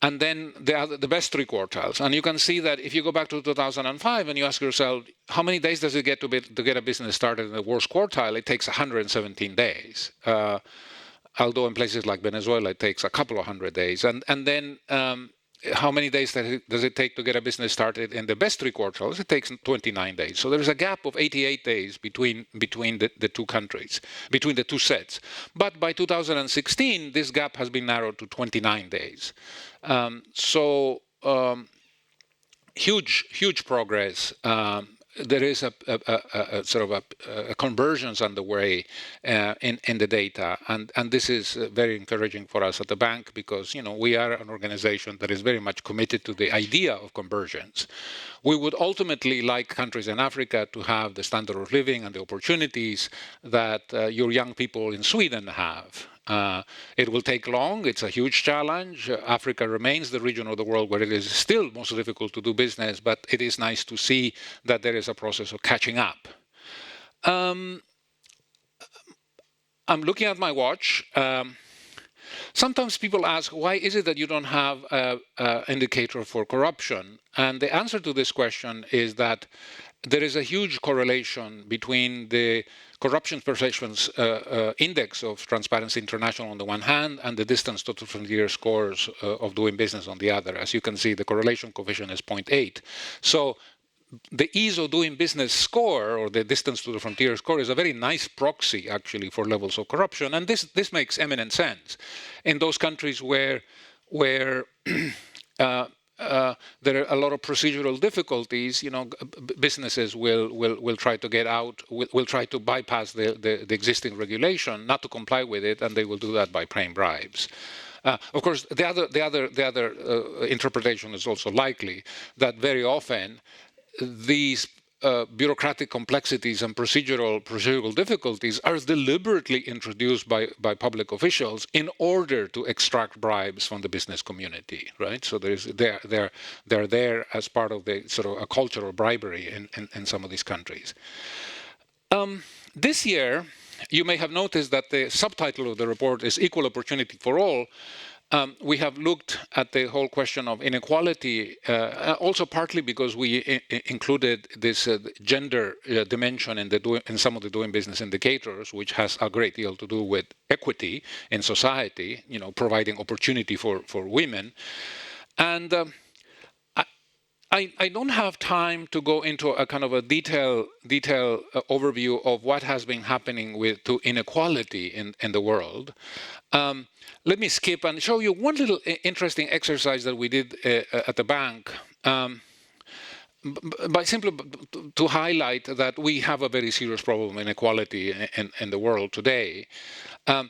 And then the best three quartiles. And you can see that if you go back to 2005 and you ask yourself, how many days does it get to get a business started in the worst quartile? It takes 117 days. Although in places like Venezuela, it takes a couple of hundred days. And then how many days does it take to get a business started in the best three quartiles? It takes 29 days. So there's a gap of 88 days between the two countries, between the two sets. But by 2016, this gap has been narrowed to 29 days. Huge progress. There is a sort of a convergence underway in the data, and this is very encouraging for us at the bank because we are an organization that is very much committed to the idea of convergence. We would ultimately like countries in Africa to have the standard of living and the opportunities that your young people in Sweden have. It will take long. It's a huge challenge. Africa remains the region of the world where it is still most difficult to do business, but it is nice to see that there is a process of catching up. I'm looking at my watch. Sometimes people ask, why is it that you don't have an indicator for corruption? And the answer to this question is that there is a huge correlation between the corruption perceptions index of Transparency International on the one hand and the distance to the frontier scores of doing business on the other. As you can see, the correlation coefficient is 0.8. So the ease of doing business score, or the distance to the frontier score, is a very nice proxy actually for levels of corruption. And this makes eminent sense in those countries where there are a lot of procedural difficulties. Businesses will try to get out, will try to bypass the existing regulation, not to comply with it, and they will do that by paying bribes. Of course, the other interpretation is also likely that very often these bureaucratic complexities and procedural difficulties are deliberately introduced by public officials in order to extract bribes from the business community, right? So they're there as part of the sort of a culture of bribery in some of these countries. This year, you may have noticed that the subtitle of the report is Equal Opportunity for All. We have looked at the whole question of inequality, also partly because we included this gender dimension in some of the doing business indicators, which has a great deal to do with equity in society, providing opportunity for women. And I don't have time to go into a kind of a detailed overview of what has been happening to inequality in the world. Let me skip and show you one little interesting exercise that we did at the bank, by simply to highlight that we have a very serious problem of inequality in the world today. A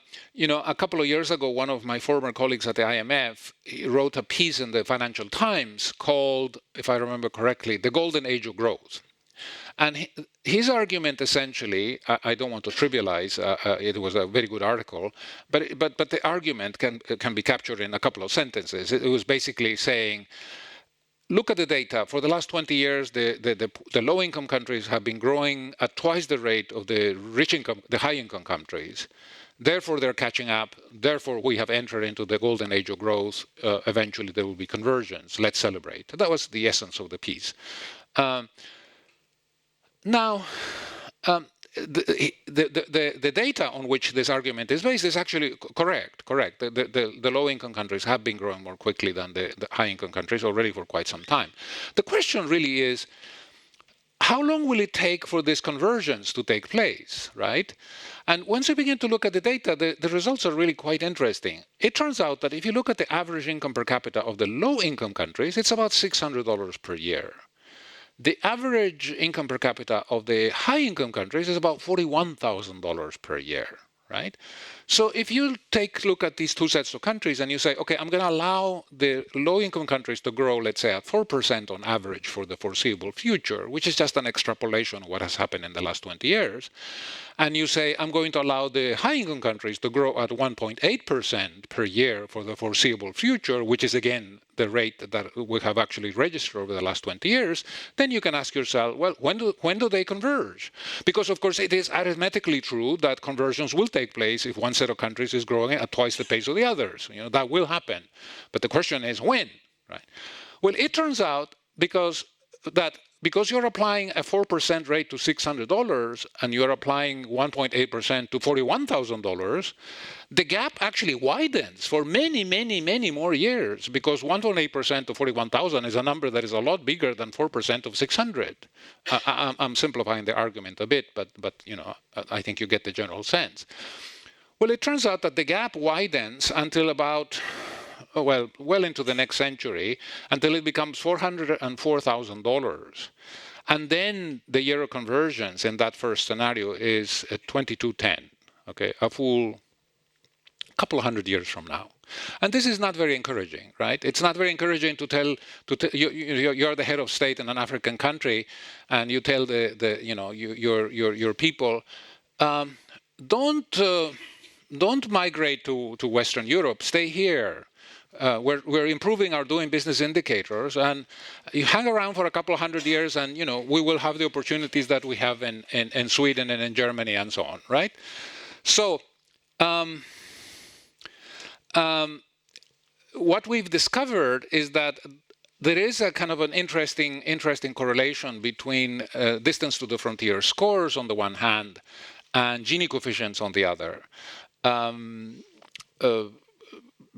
couple of years ago, one of my former colleagues at the IMF wrote a piece in the Financial Times called, if I remember correctly, The Golden Age of Growth. And his argument essentially, I don't want to trivialize, it was a very good article, but the argument can be captured in a couple of sentences. It was basically saying, look at the data. For the last 20 years, the low-income countries have been growing at twice the rate of the high-income countries. Therefore, they're catching up. Therefore, we have entered into the golden age of growth. Eventually, there will be convergence. Let's celebrate. That was the essence of the piece. Now, the data on which this argument is based is actually correct. The low-income countries have been growing more quickly than the high-income countries already for quite some time. The question really is, how long will it take for this convergence to take place, right? And once you begin to look at the data, the results are really quite interesting. It turns out that if you look at the average income per capita of the low-income countries, it's about $600 per year. The average income per capita of the high-income countries is about $41,000 per year, right? So if you take a look at these two sets of countries and you say, okay, I'm going to allow the low-income countries to grow, let's say, at 4% on average for the foreseeable future, which is just an extrapolation of what has happened in the last 20 years, and you say, I'm going to allow the high-income countries to grow at 1.8% per year for the foreseeable future, which is, again, the rate that we have actually registered over the last 20 years, then you can ask yourself, well, when do they converge? Because, of course, it is arithmetically true that convergence will take place if one set of countries is growing at twice the pace of the others. That will happen. But the question is when, right? Well, it turns out because you're applying a 4% rate to $600 and you're applying 1.8% to $41,000, the gap actually widens for many, many, many more years, because 1.8% to 41,000 is a number that is a lot bigger than 4% of 600. I'm simplifying the argument a bit, but I think you get the general sense. Well, it turns out that the gap widens until about well into the next century, until it becomes $404,000. And then the year of convergence in that first scenario is 2210, okay, a full couple of hundred years from now. And this is not very encouraging, right? It's not very encouraging to tell you're the head of state in an African country, and you tell your people, don't migrate to Western Europe, stay here. we're improving our doing business indicators, and you hang around for a couple of hundred years, and we will have the opportunities that we have in Sweden and in Germany and so on, right? So what we've discovered is that there is a kind of an interesting correlation between distance to the frontier scores on the one hand and Gini coefficients on the other.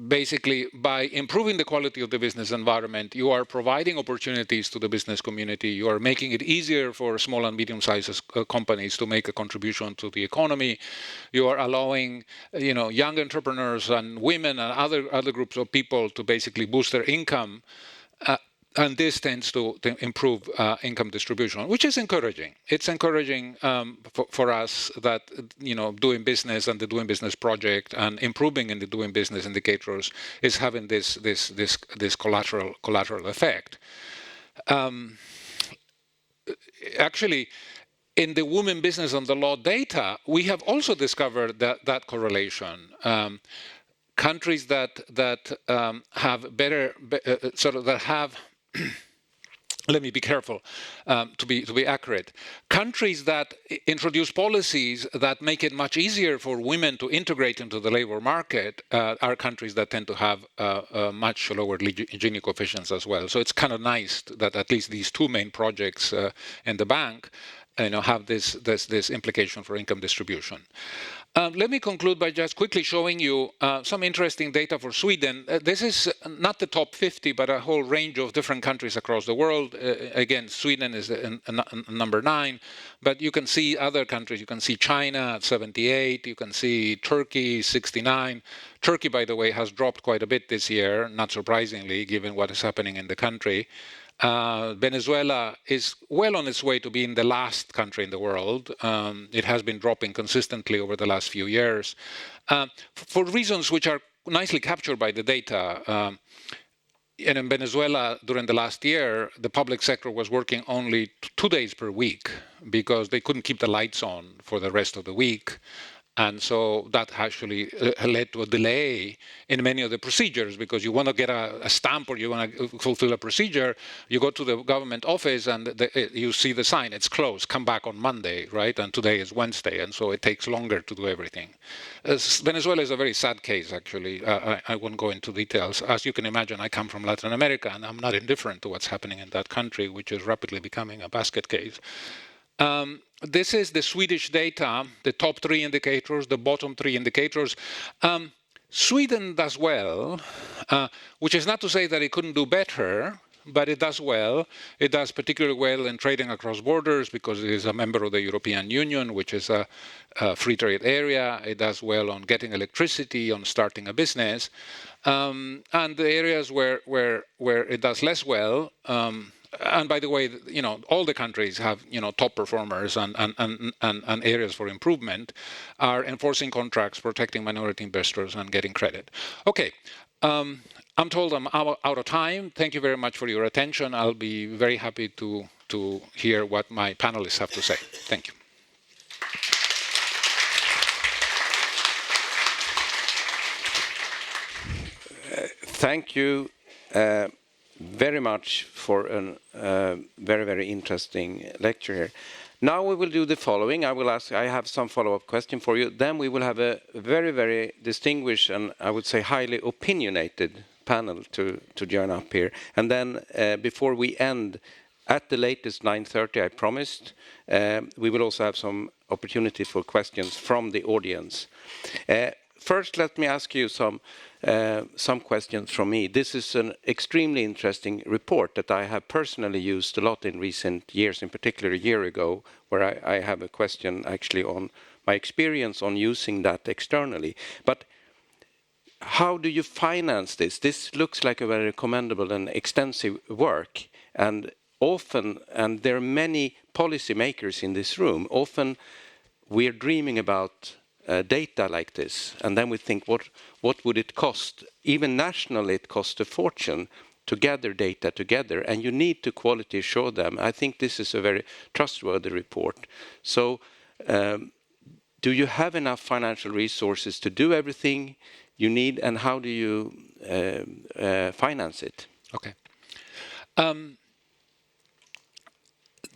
Basically, by improving the quality of the business environment, you are providing opportunities to the business community. You are making it easier for small and medium-sized companies to make a contribution to the economy. You are allowing, young entrepreneurs and women and other groups of people to basically boost their income. And this tends to improve income distribution, which is encouraging. It's encouraging for us that doing business and the doing business project and improving in the doing business indicators is having this collateral effect. Actually, in the women business and the law data, we have also discovered that correlation. Countries that have better let me be careful to be accurate. Countries that introduce policies that make it much easier for women to integrate into the labor market are countries that tend to have much lower Gini coefficients as well. So it's kind of nice that at least these two main projects in the bank have this implication for income distribution. Let me conclude by just quickly showing you some interesting data for Sweden. This is not the top 50, but a whole range of different countries across the world. Again, Sweden is number 9, but you can see other countries. You can see China at 78. You can see Turkey, 69. Turkey, by the way, has dropped quite a bit this year, not surprisingly, given what is happening in the country. Venezuela is well on its way to being the last country in the world. It has been dropping consistently over the last few years for reasons which are nicely captured by the data. And in Venezuela, during the last year, the public sector was working only 2 days per week because they couldn't keep the lights on for the rest of the week. And so that actually led to a delay in many of the procedures, because you want to get a stamp or you want to fulfill a procedure, you go to the government office and you see the sign, it's closed, come back on Monday, right? And today is Wednesday, and so it takes longer to do everything. Venezuela is a very sad case, actually. I won't go into details. As you can imagine, I come from Latin America, and I'm not indifferent to what's happening in that country, which is rapidly becoming a basket case. This is the Swedish data, the top 3 indicators, the bottom 3 indicators. Sweden does well, which is not to say that it couldn't do better, but it does well. It does particularly well in trading across borders because it is a member of the European Union, which is a free trade area. It does well on getting electricity, on starting a business. And the areas where it does less well, and by the way, all the countries have, top performers and areas for improvement, are enforcing contracts, protecting minority investors, and getting credit. Okay, I'm told I'm out of time. Thank you very much for your attention. I'll be very happy to hear what my panelists have to say. Thank you. Thank you very much for a very, very interesting lecture here. Now we will do the following. I have some follow-up question for you. Then we will have a very, very distinguished and I would say highly opinionated panel to join up here. And then before we end, at the latest 9:30, I promised, we will also have some opportunity for questions from the audience. First, let me ask you some questions from me. This is an extremely interesting report that I have personally used a lot in recent years, in particular a year ago, where I have a question actually on my experience on using that externally. But how do you finance this? This looks like a very commendable and extensive work, and often, and there are many policymakers in this room, often we're dreaming about data like this, and then we think, what would it cost? Even nationally, it costs a fortune to gather data together, and you need to quality assure them. I think this is a very trustworthy report. So, do you have enough financial resources to do everything you need, and how do you finance it? Okay.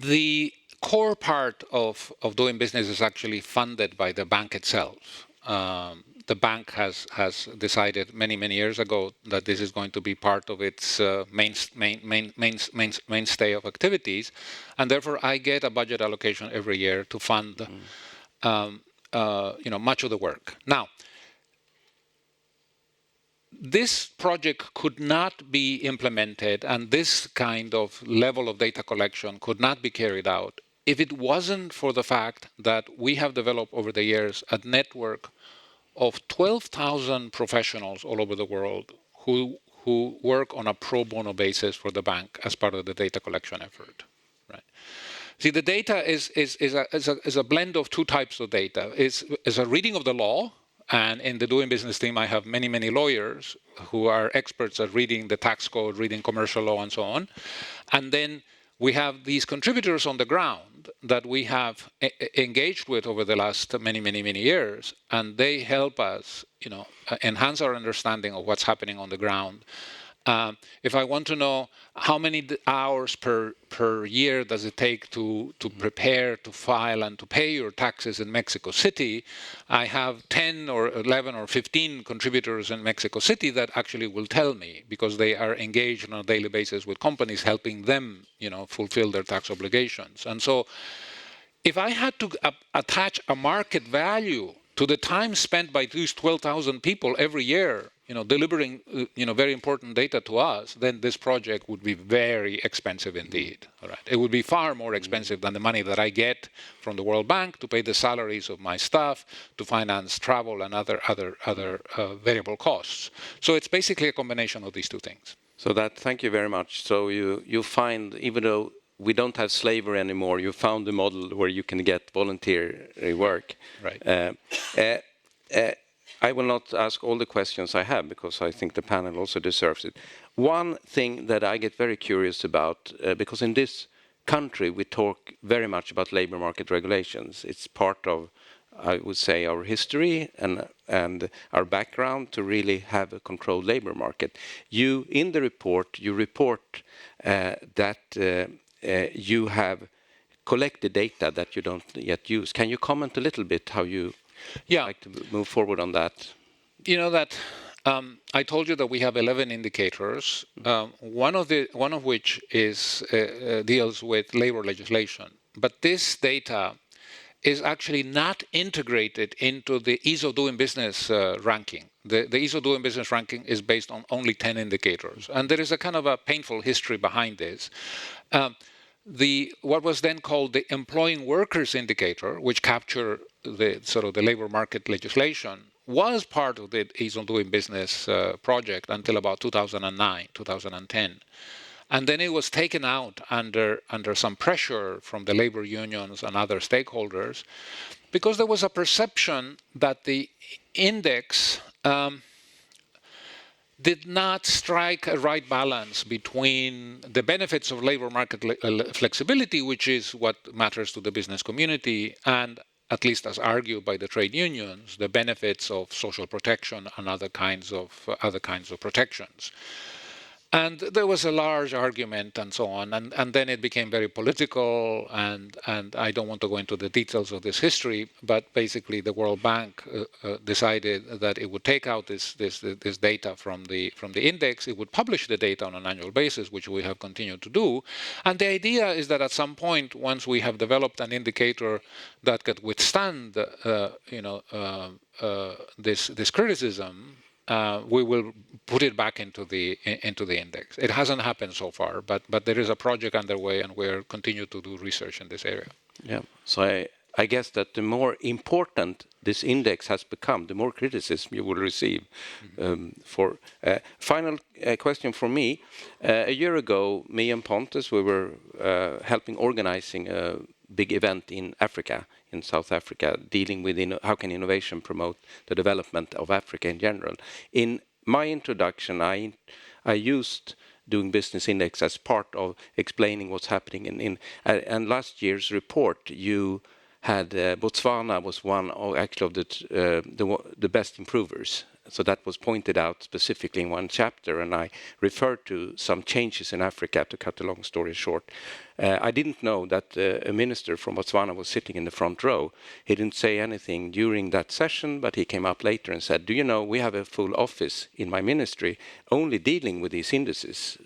The core part of doing business is actually funded by the bank itself. The bank has decided many years ago that this is going to be part of its mainstay of activities, and therefore I get a budget allocation every year to fund much of the work. Now, this project could not be implemented, and this kind of level of data collection could not be carried out if it wasn't for the fact that we have developed over the years a network of 12,000 professionals all over the world who work on a pro bono basis for the bank as part of the data collection effort. Right? See, the data is a blend of two types of data. It's a reading of the law, and in the doing business team, I have many lawyers who are experts at reading the tax code, reading commercial law, and so on. And then we have these contributors on the ground that we have engaged with over the last many years, and they help us, enhance our understanding of what's happening on the ground. If I want to know how many hours per year does it take to prepare, to file, and to pay your taxes in Mexico City, I have 10 or 11 or 15 contributors in Mexico City that actually will tell me, because they are engaged on a daily basis with companies, helping them, fulfill their tax obligations. And so, if I had to attach a market value to the time spent by these 12,000 people every year, delivering, very important data to us, then this project would be very expensive indeed. All right. It would be far more expensive than the money that I get from the World Bank to pay the salaries of my staff, to finance travel and other variable costs. So it's basically a combination of these two things. So thank you very much. So you find, even though we don't have slavery anymore, you found a model where you can get volunteer work. Right. I will not ask all the questions I have, because I think the panel also deserves it. One thing that I get very curious about, because in this country we talk very much about labor market regulations. It's part of, I would say, our history and our background to really have a controlled labor market. In the report, you report that you have collected data that you don't yet use. Can you comment a little bit how you like to move forward on that? I told you that we have 11 indicators, one of which is deals with labor legislation. But this data is actually not integrated into the ease of doing business ranking. The ease of doing business ranking is based on only 10 indicators. And there is a kind of a painful history behind this. What was then called the employing workers indicator, which captured the labor market legislation, was part of the ease of doing business project until about 2009, 2010. And then it was taken out under some pressure from the labor unions and other stakeholders, because there was a perception that the index did not strike a right balance between the benefits of labor market flexibility, which is what matters to the business community, and, at least as argued by the trade unions, the benefits of social protection and other kinds of protections. And there was a large argument and so on, and then it became very political, and I don't want to go into the details of this history, but basically the World Bank decided that it would take out this data from the index. It would publish the data on an annual basis, which we have continued to do. And the idea is that at some point, once we have developed an indicator that could withstand this criticism, we will put it back into the index. It hasn't happened so far, but there is a project underway, and we're continue to do research in this area. Yeah. So I guess that the more important this index has become, the more criticism you will receive. Final question for me. A year ago, me and Pontus, we were helping organizing a big event in Africa, in South Africa, dealing with how can innovation promote the development of Africa in general. In my introduction, I used Doing Business Index as part of explaining what's happening and last year's report. You had Botswana was one of the best improvers, So that was pointed out specifically in one chapter, and I referred to some changes in Africa to cut a long story short. I didn't know that a minister from Botswana was sitting in the front row. He didn't say anything during that session, but he came up later and said, do you know, we have a full office in my ministry only dealing with these indices.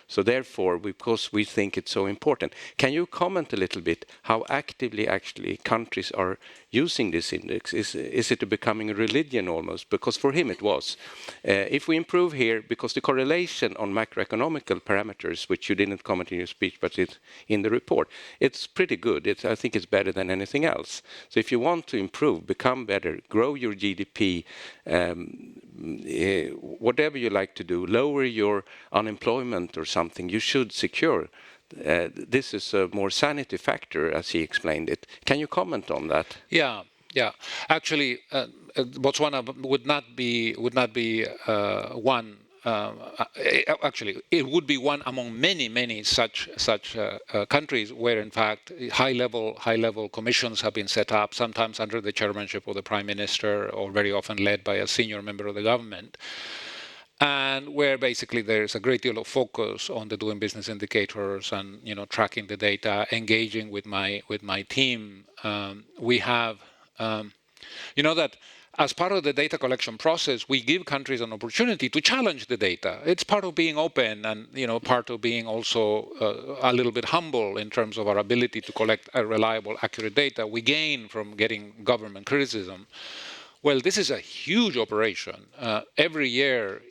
So therefore, because we think it's so important. Can you comment a little bit how actively actually countries are using this index? Is it becoming a religion almost? Because for him it was. If we improve here, because the correlation on macroeconomical parameters, which you didn't comment in your speech, but it's in the report, it's pretty good. I think it's better than anything else. So if you want to improve, become better, grow your GDP, whatever you like to do, lower your unemployment or something, you should secure. This is a more sanity factor, as he explained it. Can you comment on that? Yeah. Actually, Botswana would not be one. Actually, it would be one among many such countries where, in fact, high level commissions have been set up, sometimes under the chairmanship of the Prime Minister, or very often led by a senior member of the government, and where basically there's a great deal of focus on the doing business indicators and tracking the data, engaging with my team. We have that. As part of the data collection process, we give countries an opportunity to challenge the data. It's part of being open and, part of being also a little bit humble in terms of our ability to collect reliable, accurate data we gain from getting government criticism. Well, this is a huge operation. Every year,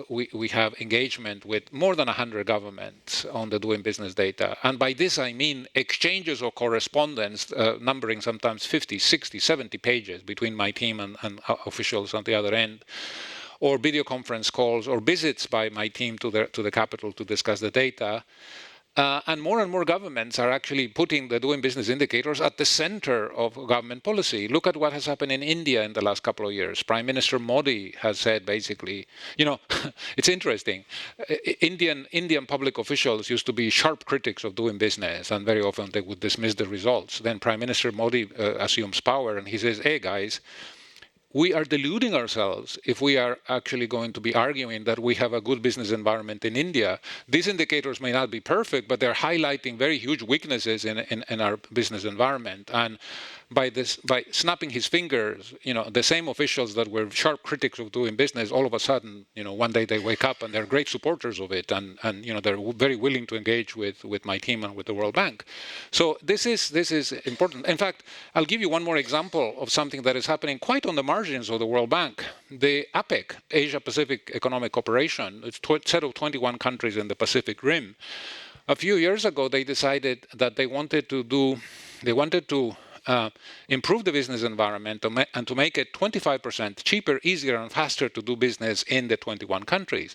we have engagement with more than 100 governments on the doing business data. And by this, I mean exchanges of correspondence numbering sometimes 50, 60, 70 pages between my team and officials on the other end, or video conference calls or visits by my team to the capital to discuss the data. And more governments are actually putting the doing business indicators at the center of government policy. Look at what has happened in India in the last couple of years. Prime Minister Modi has said basically, it's interesting. Indian public officials used to be sharp critics of doing business, and very often they would dismiss the results. Then Prime Minister Modi assumes power and he says, hey guys, we are deluding ourselves if we are actually going to be arguing that we have a good business environment in India. These indicators may not be perfect, but they're highlighting very huge weaknesses in our business environment. And by snapping his fingers, the same officials that were sharp critics of doing business, all of a sudden, one day they wake up and they're great supporters of it, and they're very willing to engage with my team and with the World Bank. So this is important. In fact, I'll give you one more example of something that is happening quite on the margins of the World Bank. The APEC, Asia Pacific Economic Cooperation, it's a set of 21 countries in the Pacific Rim. A few years ago, they decided that they wanted to improve the business environment and to make it 25% cheaper, easier, and faster to do business in the 21 countries.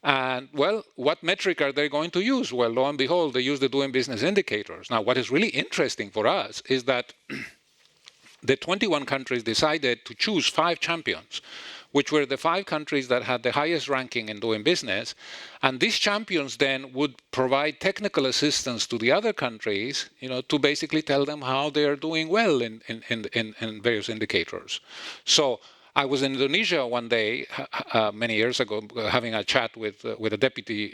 And, well, what metric are they going to use? Well, lo and behold, they use the doing business indicators. Now, what is really interesting for us is that the 21 countries decided to choose 5 champions, which were the 5 countries that had the highest ranking in doing business. And these champions then would provide technical assistance to the other countries, to basically tell them how they are doing well in various indicators. So I was in Indonesia one day, many years ago, having a chat with a deputy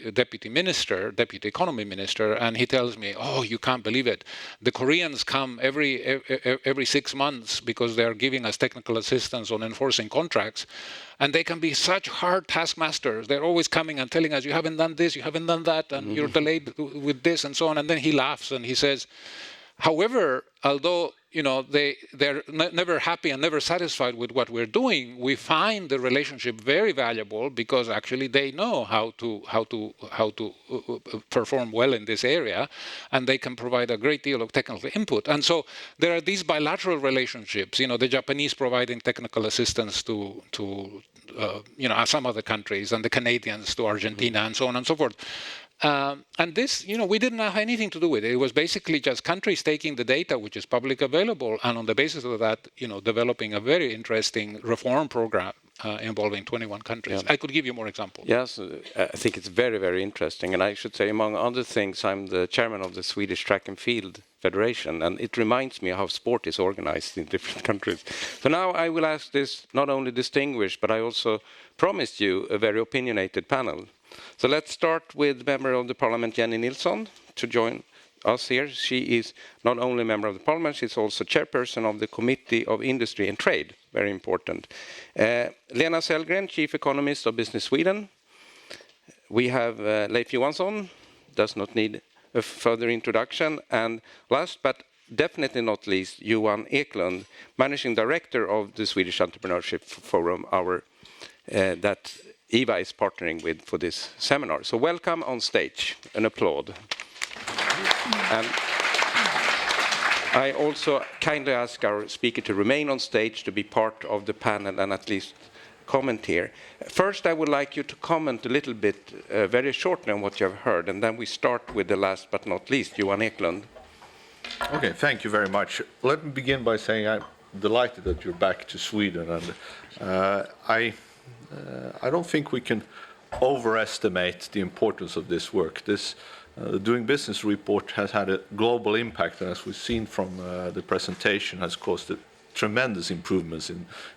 economy minister, and he tells me, "Oh, you can't believe it! The Koreans come every 6 months because they are giving us technical assistance on enforcing contracts, and they can be such hard taskmasters. They're always coming and telling us, you haven't done this, you haven't done that, and you're delayed with this, and so on." And then he laughs and he says, "However, although they're never happy and never satisfied with what we're doing, we find the relationship very valuable because actually they know how to perform well in this area, and they can provide a great deal of technical input." And so there are these bilateral relationships. The Japanese providing technical assistance to some other countries, and the Canadians to Argentina, and so on and so forth. And this, we didn't have anything to do with it. It was basically just countries taking the data, which is publicly available, and on the basis of that, developing a very interesting reform program involving 21 countries. Yeah. I could give you more examples. Yes, I think it's very, very interesting. And I should say, among other things, I'm the chairman of the Swedish Track and Field federation, and it reminds me how sport is organized in different countries. So now I will ask this not only distinguished, but I also promised you a very opinionated panel. So let's start with Member of the Parliament Jenny Nilsson to join us here. She is not only Member of the Parliament, she's also Chairperson of the Committee of Industry and Trade, very important. Lena Sellgren, Chief Economist of Business Sweden. We have Leif Johansson, does not need a further introduction. And last but definitely not least, Johan Eklund, Managing Director of the Swedish Entrepreneurship Forum, that EVA is partnering with for this seminar. So welcome on stage, an applaud. And I also kindly ask our speaker to remain on stage to be part of the panel and at least comment here. First, I would like you to comment a little bit, very shortly on what you have heard, and then we start with the last but not least, Johan Eklund. Okay, thank you very much. Let me begin by saying I'm delighted that you're back to Sweden, and I don't think we can overestimate the importance of this work. The Doing Business report has had a global impact, and as we've seen from the presentation, has caused tremendous improvements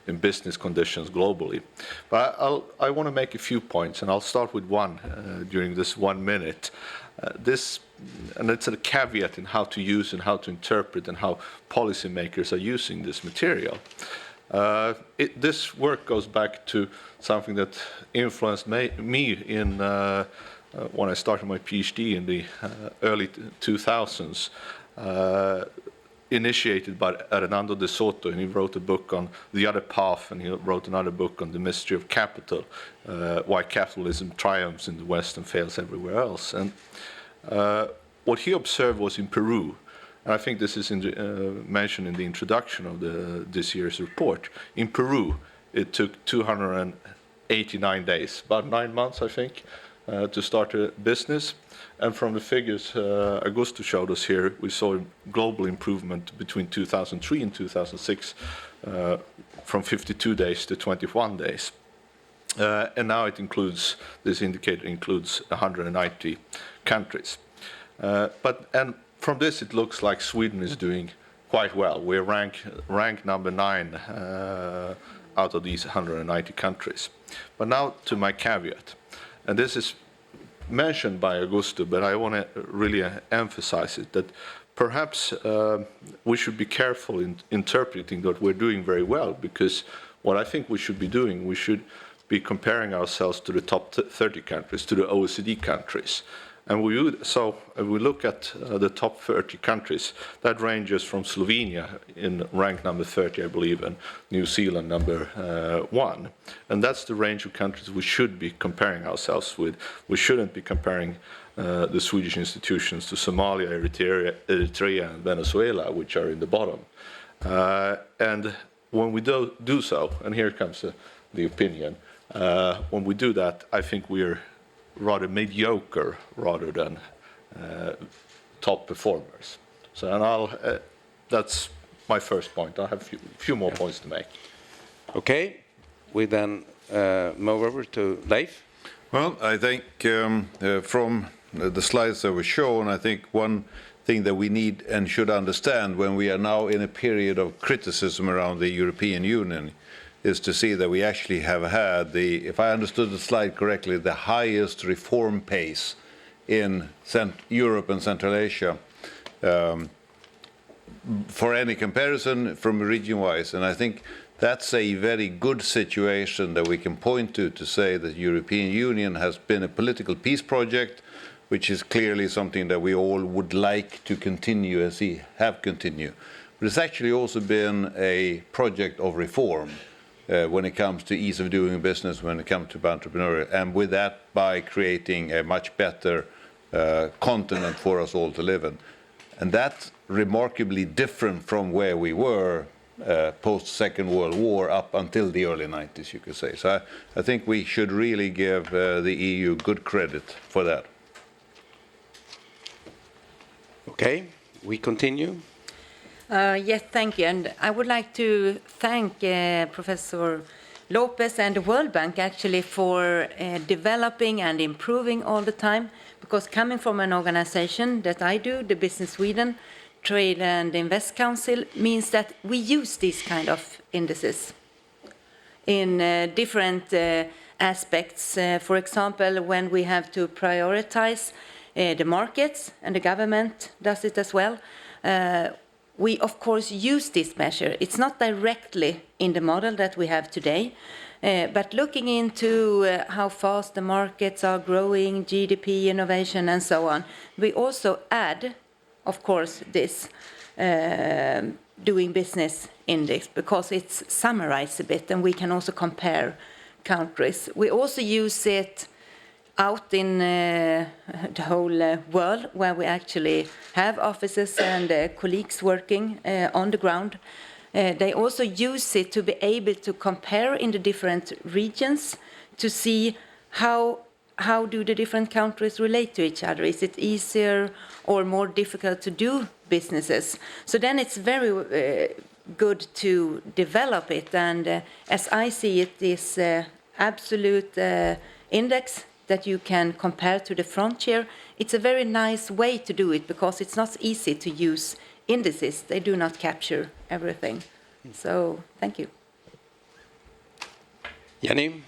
in business conditions globally. But I want to make a few points, and I'll start with one during this 1 minute. And it's a caveat in how to use and how to interpret and how policymakers are using this material. This work goes back to something that influenced me in when I started my PhD in the early 2000s, initiated by Hernando de Soto, and he wrote a book on The Other Path, and he wrote another book on the mystery of capital, why capitalism triumphs in the West and fails everywhere else. And what he observed was in Peru, and I think this is mentioned in the introduction of this year's report. In Peru, it took 289 days, about 9 months, I think, to start a business. And from the figures Augusto showed us here, we saw a global improvement between 2003 and 2006 from 52 days to 21 days. And now this indicator includes 190 countries. And from this, it looks like Sweden is doing quite well. We're ranked number 9 out of these 190 countries. But now to my caveat. And this is mentioned by Augusto, but I want to really emphasize it, that perhaps we should be careful in interpreting that we're doing very well, because what I think we should be doing, we should be comparing ourselves to the top 30 countries, to the OECD countries. And we look at the top 30 countries, that ranges from Slovenia in rank number 30, I believe, and New Zealand number 1. And that's the range of countries we should be comparing ourselves with. We shouldn't be comparing the Swedish institutions to Somalia, Eritrea, and Venezuela, which are in the bottom. And when we do so, and here comes the opinion, when we do that, I think we're rather mediocre rather than top performers. So, and that's my first point. I have a few more points to make. Okay, we then move over to Leif. Well, I think from the slides that were shown, I think one thing that we need and should understand when we are now in a period of criticism around the European Union is to see that we actually have had if I understood the slide correctly, the highest reform pace in Europe and Central Asia for any comparison from region-wise. And I think that's a very good situation that we can point to say that the European Union has been a political peace project, which is clearly something that we all would like to continue and have continue. But it's actually also been a project of reform. When it comes to ease of doing business, when it comes to entrepreneurship, and with that, by creating a much better continent for us all to live in. And that's remarkably different from where we were post-Second World War up until the early 90s, you could say. So I think we should really give the EU good credit for that. Okay, we continue. Yes, thank you. And I would like to thank Professor Lopez and the World Bank actually for developing and improving all the time, because coming from an organization that I do, the Business Sweden, Trade and Invest Council means that we use these kind of indices in different aspects. For example, when we have to prioritize the markets, and the government does it as well, we of course use this measure. It's not directly in the model that we have today, but looking into how fast the markets are growing, GDP, innovation, and so on, we also add, of course, this doing business index, because it's summarized a bit, and we can also compare countries. We also use it out in the whole world, where we actually have offices and colleagues working on the ground. They also use it to be able to compare in the different regions to see how do the different countries relate to each other. Is it easier or more difficult to do businesses? So then it's very good to develop it. And as I see it, this absolute index that you can compare to the frontier, it's a very nice way to do it, because it's not easy to use indices. They do not capture everything. So, thank you. Jenny?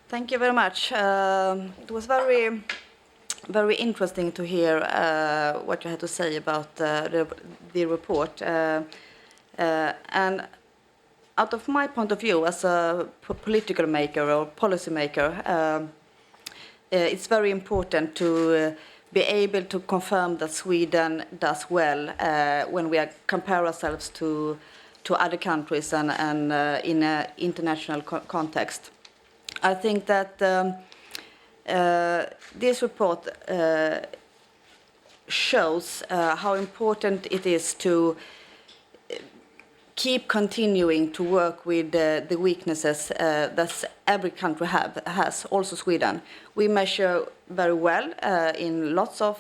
Thank you very much. It was very, very interesting to hear what you had to say about the report. And out of my point of view, as a political maker or policy maker, it's very important to be able to confirm that Sweden does well when we compare ourselves to other countries and in an international context. I think that this report shows how important it is to keep continuing to work with the weaknesses that every country has, also Sweden. We measure very well in lots of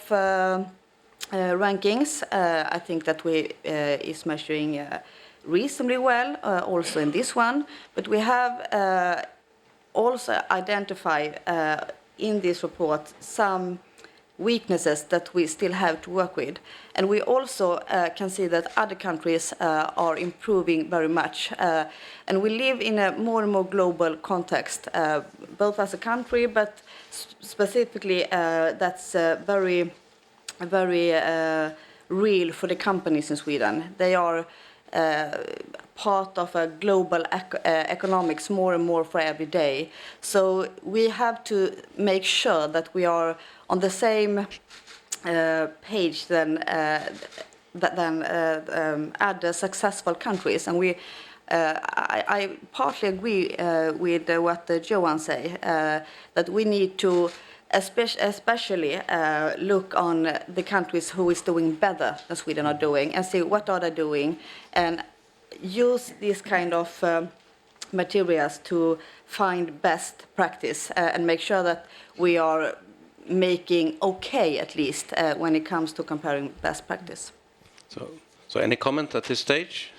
rankings. I think that we is measuring reasonably well also in this one, but we have also identified in this report some weaknesses that we still have to work with. And we also can see that other countries are improving very much. And we live in a more and more global context, both as a country, but specifically that's very, very real for the companies in Sweden. They are part of a global economics more and more for every day. So we have to make sure that we are on the same page than other successful countries. And I partly agree with what Johan say, that we need to especially look on the countries who is doing better than Sweden are doing and see what are they doing, and use these kind of materials to find best practice and make sure that we are making okay, at least, when it comes to comparing best practice. So any comment at this stage?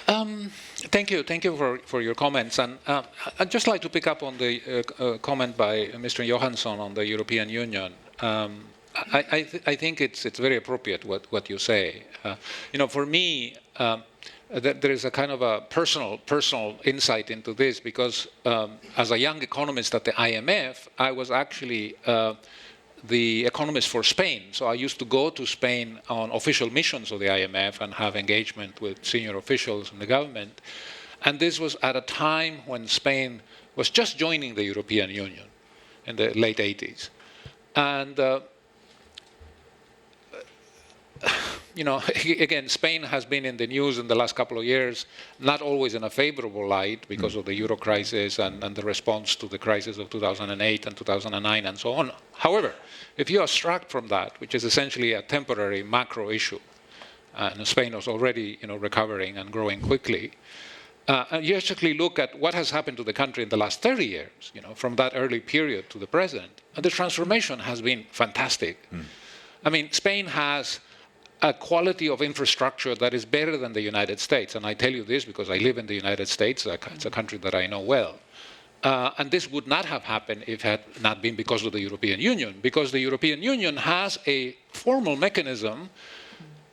Thank you for your comments. And I'd just like to pick up on the comment by Mr. Johansson on the European Union. I think it's very appropriate what you say. For me, there is a kind of a personal insight into this, because as a young economist at the IMF, I was actually the economist for Spain. So I used to go to Spain on official missions of the IMF and have engagement with senior officials in the government. And this was at a time when Spain was just joining the European Union in the late 80s. And again, Spain has been in the news in the last couple of years, not always in a favorable light because of the Euro crisis and the response to the crisis of 2008 and 2009 and so on. However, if you abstract from that, which is essentially a temporary macro issue, and Spain was already recovering and growing quickly, and you actually look at what has happened to the country in the last 30 years, from that early period to the present, and the transformation has been fantastic. I mean, Spain has a quality of infrastructure that is better than the United States. And I tell you this because I live in the United States. It's a country that I know well. And this would not have happened if it had not been because of the European Union, because the European Union has a formal mechanism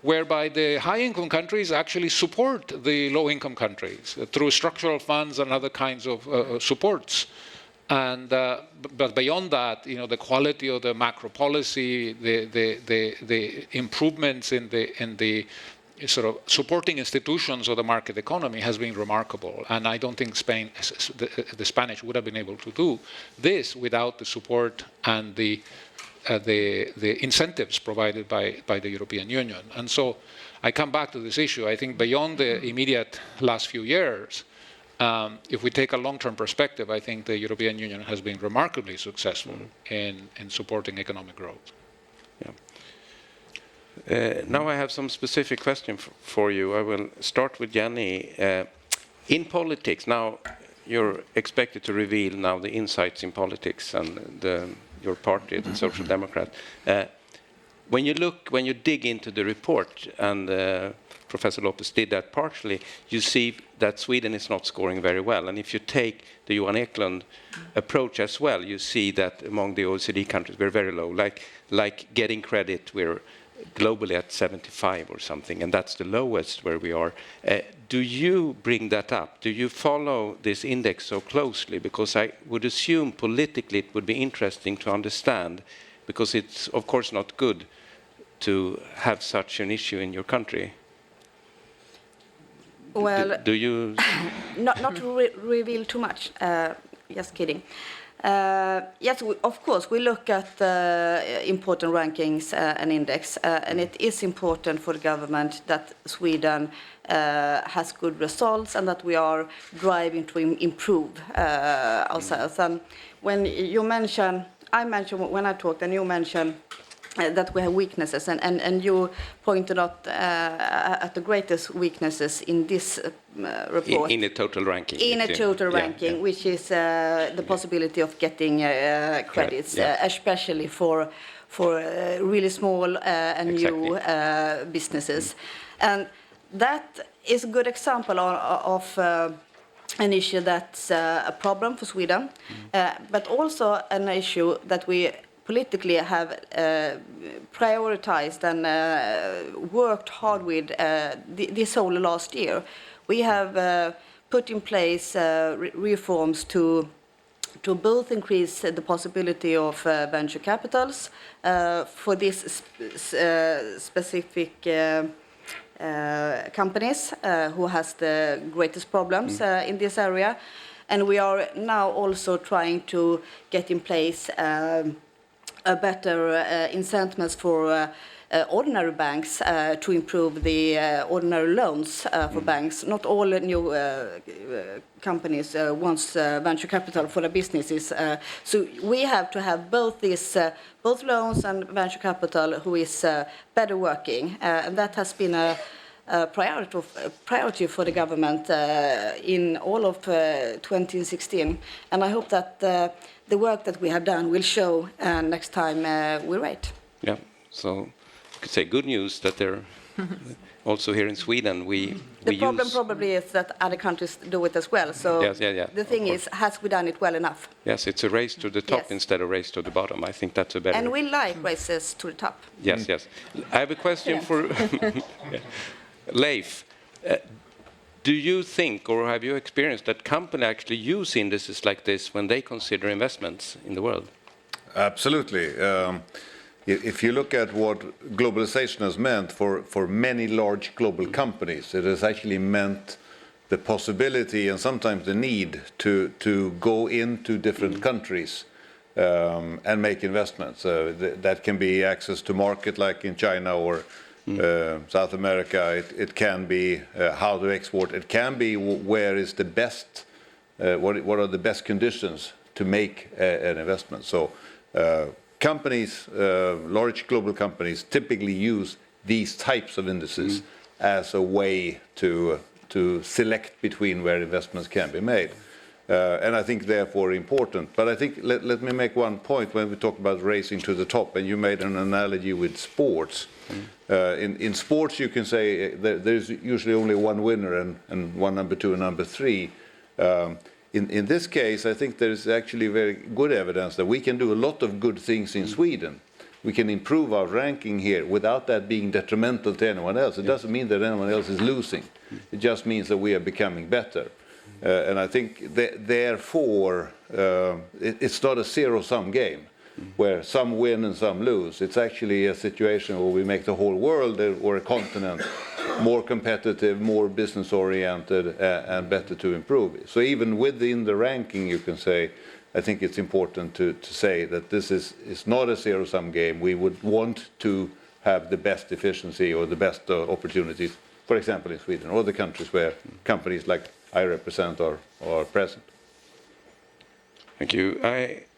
whereby the high-income countries actually support the low-income countries through structural funds and other kinds of supports. And but beyond that, the quality of the macro policy, the improvements in the sort of supporting institutions of the market economy has been remarkable. And I don't think Spain, the Spanish, would have been able to do this without the support and the incentives provided by the European Union. And so I come back to this issue. I think beyond the immediate last few years, if we take a long-term perspective, I think the European Union has been remarkably successful in supporting economic growth. Yeah. Now I have some specific question for you. I will start with Jenny. In politics, now you're expected to reveal now the insights in politics and your party, the Social Democrat. When you dig into the report, and Professor Lopez did that partially, you see that Sweden is not scoring very well. And if you take the Johan Eklund approach as well, you see that among the OECD countries, we're very low. Like getting credit, we're globally at 75 or something, and that's the lowest where we are. Do you bring that up? Do you follow this index so closely? Because I would assume politically it would be interesting to understand, because it's of course not good to have such an issue in your country. Well, do you not to reveal too much? Just kidding. Yes, of course, we look at important rankings and index, and it is important for the government that Sweden has good results and that we are driving to improve ourselves. And when you mention, when I talked, and you mentioned that we have weaknesses, and you pointed out at the greatest weaknesses in this report. In a total ranking. In a total ranking, which is the possibility of getting credits, especially for really small and new businesses. And that is a good example of an issue that's a problem for Sweden, but also an issue that we politically have prioritized and worked hard with this whole last year. We have put in place reforms to both increase the possibility of venture capitals for these specific companies who has the greatest problems in this area. And we are now also trying to get in place a better incentives for ordinary banks to improve the ordinary loans for banks. Not all new companies want venture capital for their businesses. So we have to have both these, both loans and venture capital who is better working. And that has been a priority for the government in all of 2016. And I hope that the work that we have done will show next time we rate. Yeah, so you could say good news that they're also here in Sweden. The problem probably is that other countries do it as well. So the thing is, has we done it well enough? Yes, it's a race to the top instead of race to the bottom. I think that's a better... And we like races to the top. Yes, yes. I have a question for Leif. Do you think, or have you experienced, that companies actually use indices like this when they consider investments in the world? Absolutely. If you look at what globalization has meant for many large global companies, it has actually meant the possibility and sometimes the need to go into different countries and make investments. That can be access to market like in China or South America. It can be how to export. It can be where is the best, what are the best conditions to make an investment. So companies, large global companies, typically use these types of indices as a way to select between where investments can be made. And I think therefore important. But I think let me make one point when we talk about racing to the top, and you made an analogy with sports. In sports, you can say there's usually only one winner and one number two and number three. In this case, I think there is actually very good evidence that we can do a lot of good things in Sweden, we can improve our ranking here without that being detrimental to anyone else. It doesn't mean that anyone else is losing. It just means that we are becoming better. And I think therefore it's not a zero-sum game where some win and some lose. It's actually a situation where we make the whole world or a continent more competitive, more business-oriented, and better to improve. So even within the ranking, you can say, I think it's important to say that this is not a zero-sum game. We would want to have the best efficiency or the best opportunities, for example, in Sweden, or the countries where companies like I represent are present. Thank you.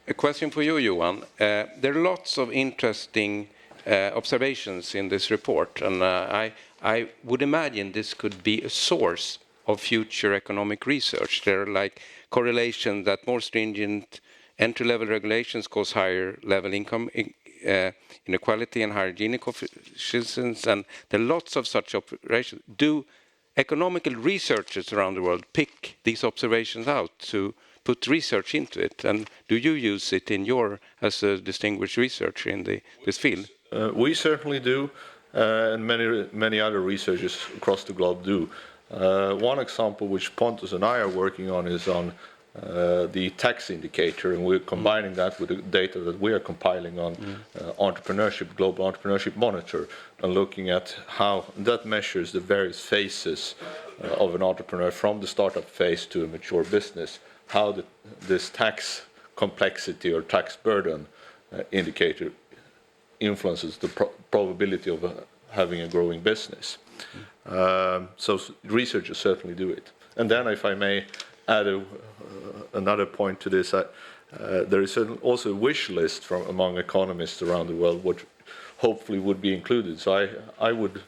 A question for you, Johan. There are lots of interesting observations in this report, and I would imagine this could be a source of future economic research. There are like correlation that more stringent entry-level regulations cause higher level income inequality and higher Gini coefficients, and there are lots of such operations. Do economical researchers around the world pick these observations out to put research into it, and do you use it in as a distinguished researcher in this field? We certainly do, and many other researchers across the globe do. One example which Pontus and I are working on is on the tax indicator, and we're combining that with the data that we are compiling on entrepreneurship, Global Entrepreneurship Monitor, and looking at how that measures the various phases of an entrepreneur from the startup phase to a mature business, how this tax complexity or tax burden indicator influences the probability of having a growing business. So researchers certainly do it. And then, if I may add another point to this, there is also a wish list among economists around the world, what hopefully would be included. So I would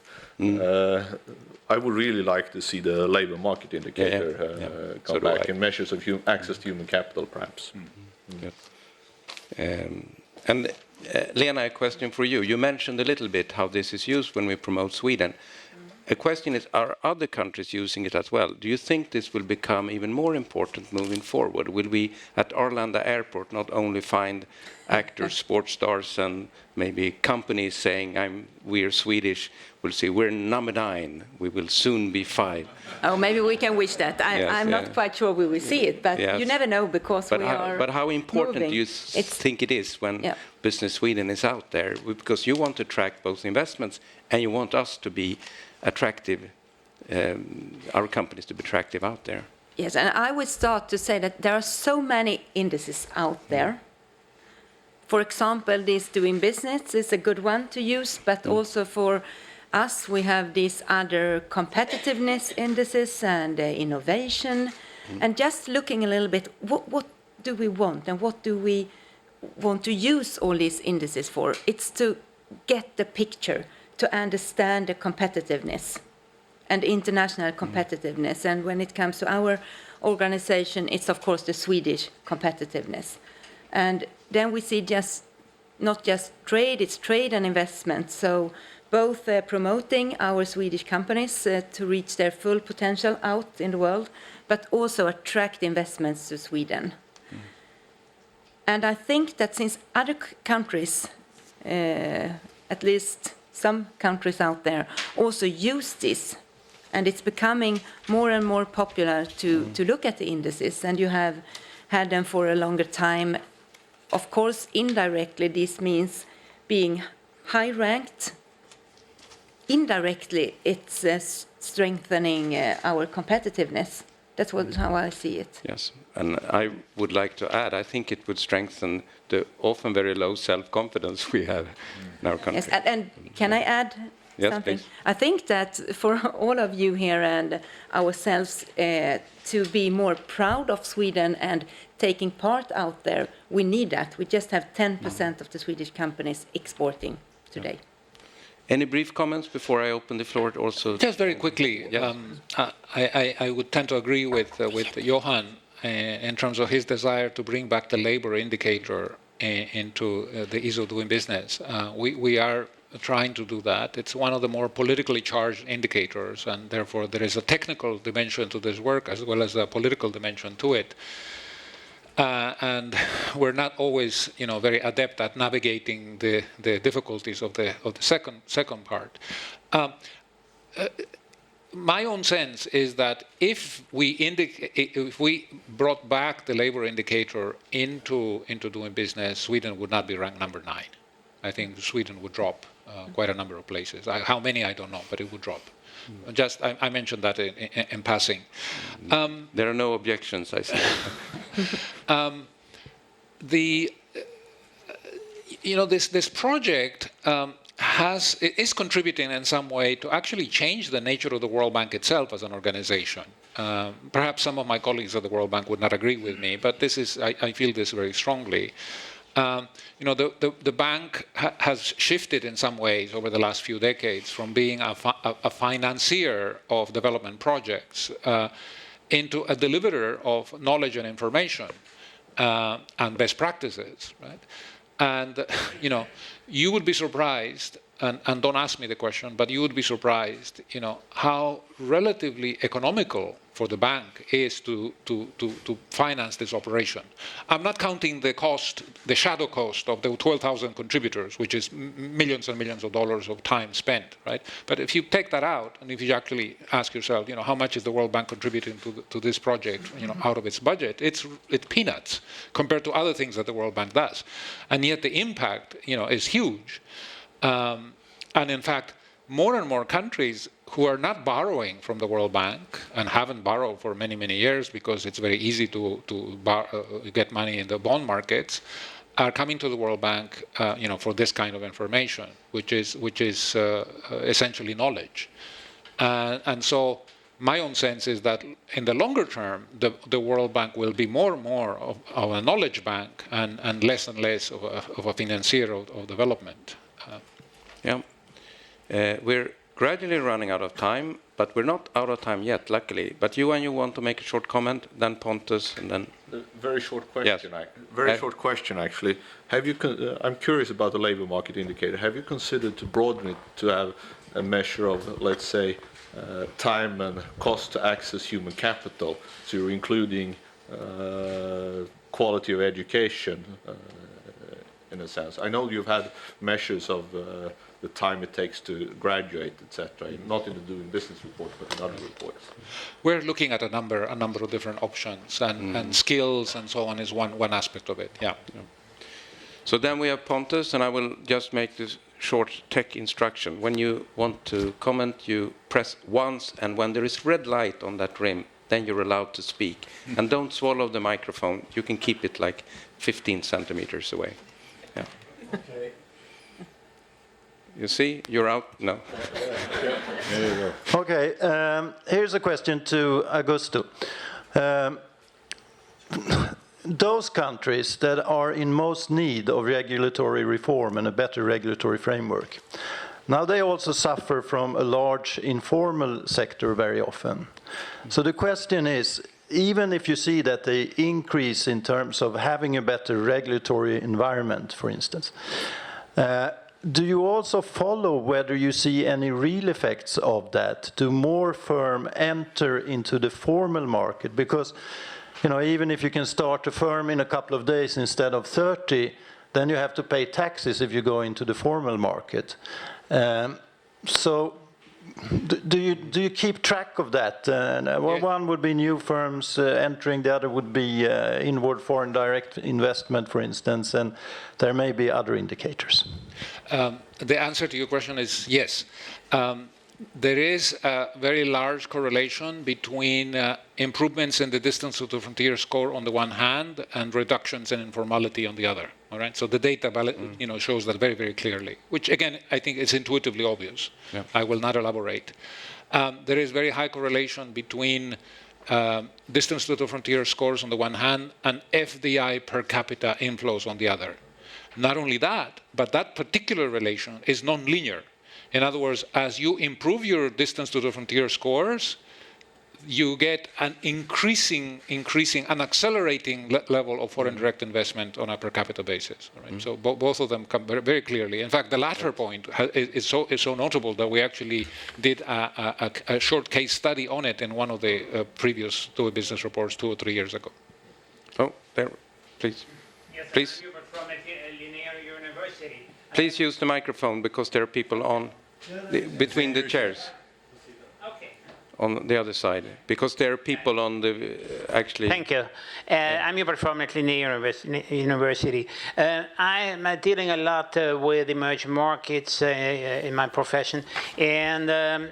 really like to see the labor market indicator come back, and measures of access to human capital, perhaps. And Lena, a question for you. You mentioned a little bit how this is used when we promote Sweden. A question is, are other countries using it as well? Do you think this will become even more important moving forward? Will we at Arlanda Airport not only find actors, sports stars, and maybe companies saying, we're Swedish, we'll see, we're number 9, we will soon be 5. Oh, maybe we can wish that. I'm not quite sure we will see it, but you never know, because But how important do you think it is when Business Sweden is out there? Because you want to attract both investments and you want us to be attractive, our companies to be attractive out there. Yes, and I would start to say that there are so many indices out there. For example, this Doing Business is a good one to use, but also for us, we have these other competitiveness indices and innovation. And just looking a little bit, what do we want, and what do we want to use all these indices for? It's to get the picture, to understand the competitiveness and international competitiveness. And when it comes to our organization, it's of course the Swedish competitiveness. And then we see not just trade, it's trade and investment. So both promoting our Swedish companies to reach their full potential out in the world, but also attract investments to Sweden. And I think that since other countries, at least some countries out there, also use this, and it's becoming more and more popular to look at the indices, and you have had them for a longer time. Of course, indirectly, this means being high-ranked. Indirectly, it's strengthening our competitiveness. That's how I see it. Yes, and I would like to add, I think it would strengthen the often very low self-confidence we have in our country. Yes, and can I add something? Please. I think that for all of you here and ourselves to be more proud of Sweden and taking part out there, we need that. We just have 10% of the Swedish companies exporting today. Any brief comments before I open the floor also? Just very quickly, I would tend to agree with Johan in terms of his desire to bring back the labor indicator into the ease of doing business. We are trying to do that. It's one of the more politically charged indicators, and therefore there is a technical dimension to this work as well as a political dimension to it. and we're not always, very adept at navigating the difficulties of the second part. My own sense is that if we brought back the labor indicator into doing business, Sweden would not be ranked number 9. I think Sweden would drop quite a number of places. How many, I don't know, but it would drop. Just, I mentioned that in passing. There are no objections, I see. This project is contributing in some way to actually change the nature of the World Bank itself as an organization. Perhaps some of my colleagues at the World Bank would not agree with me, but this is, I feel this very strongly. The bank has shifted in some ways over the last few decades from being a financier of development projects into a deliverer of knowledge and information and best practices, right? And, you would be surprised, and don't ask me the question, but you would be surprised, how relatively economical for the bank is to finance this operation. I'm not counting the cost, the shadow cost of the 12,000 contributors, which is millions and millions of dollars of time spent, right? But if you take that out, and if you actually ask yourself, how much is the World Bank contributing to this project, out of its budget, it's peanuts compared to other things that the World Bank does. And yet the impact, is huge. And in fact, more and more countries who are not borrowing from the World Bank and haven't borrowed for many, many years because it's very easy to get money in the bond markets, are coming to the World Bank, for this kind of information, which is essentially knowledge. And so my own sense is that in the longer term, the World Bank will be more and more of a knowledge bank and less of a financier of development. We're gradually running out of time, but we're not out of time yet, luckily. But you want to make a short comment, then Pontus, and then... Very short question. Yes. Short question, actually. Have you? I'm curious about the labour market indicator. Have you considered to broaden it to have a measure of, let's say, time and cost to access human capital? So you're including quality of education, in a sense. I know you've had measures of the time it takes to graduate, etc. Not in the Doing Business report, but in other reports. We're looking at a number of different options, and skills and so on is one aspect of it. Yeah. So then we have Pontus, and I will just make this short tech instruction. When you want to comment, you press once, and when there is red light on that rim, then you're allowed to speak. And don't swallow the microphone. You can keep it like 15 centimeters away. Yeah. Okay. You see, you're out. No. There you go. Okay, here's a question to Augusto. Those countries that are in most need of regulatory reform and a better regulatory framework, now they also suffer from a large informal sector very often. So the question is, even if you see that they increase in terms of having a better regulatory environment, for instance, do you also follow whether you see any real effects of that? Do more firms enter into the formal market? Because, even if you can start a firm in a couple of days instead of 30, then you have to pay taxes if you go into the formal market. So do you keep track of that? One would be new firms entering, the other would be inward foreign direct investment, for instance, and there may be other indicators. The answer to your question is yes. There is a very large correlation between improvements in the distance to the frontier score on the one hand and reductions in informality on the other. All right, so the data shows that very, very clearly, which again I think is intuitively obvious. Yeah. I will not elaborate. There is very high correlation between distance to the frontier scores on the one hand and FDI per capita inflows on the other. Not only that, but that particular relation is non-linear. In other words, as you improve your distance to the frontier scores, you get an increasing, an accelerating level of foreign direct investment on a per capita basis. Right? So both of them come very, very clearly. In fact, the latter point is so notable that we actually did a short case study on it in one of the previous Doing Business reports 2 or 3 years ago. Oh, there. please. Yes, Please. I'm Hubert from Linear University. Please use the microphone because there are people on between the chairs. Okay. On the other side, because there are people on the actually. Thank you. I'm Hubert from Linear University. I'm dealing a lot with emerging markets in my profession, and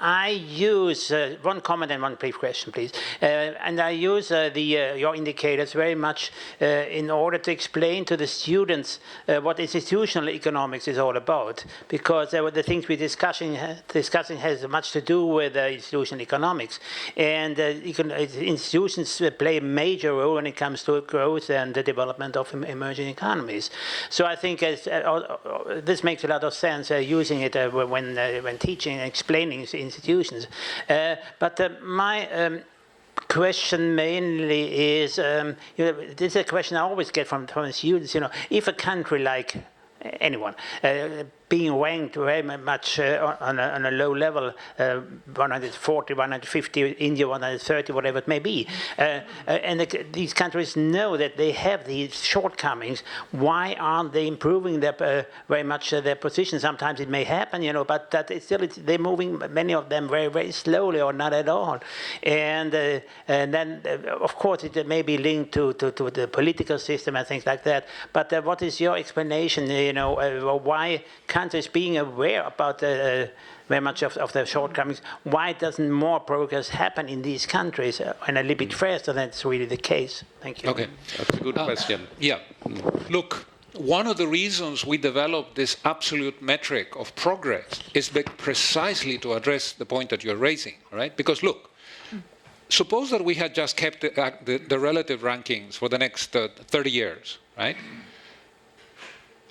I use one comment and one brief question, please. And I use your indicators very much in order to explain to the students what institutional economics is all about, because the things we're discussing has much to do with institutional economics, and institutions play a major role when it comes to growth and the development of emerging economies. So I think this makes a lot of sense using it when teaching and explaining institutions. But my question mainly is, this is a question I always get from students, if a country like anyone, being ranked very much on a low level, 140, 150, India 130, whatever it may be. And these countries know that they have these shortcomings. Why aren't they improving very much their position? Sometimes it may happen, but that they're moving, many of them, very, very slowly or not at all. And then, of course, it may be linked to the political system and things like that. But what is your explanation, why countries being aware about very much of their shortcomings, why doesn't more progress happen in these countries and a little bit faster than it's really the case? Thank you. Okay. That's a good question. Yeah. Look, one of the reasons we developed this absolute metric of progress is precisely to address the point that you're raising, right? Because look, suppose that we had just kept the relative rankings for the next 30 years, right?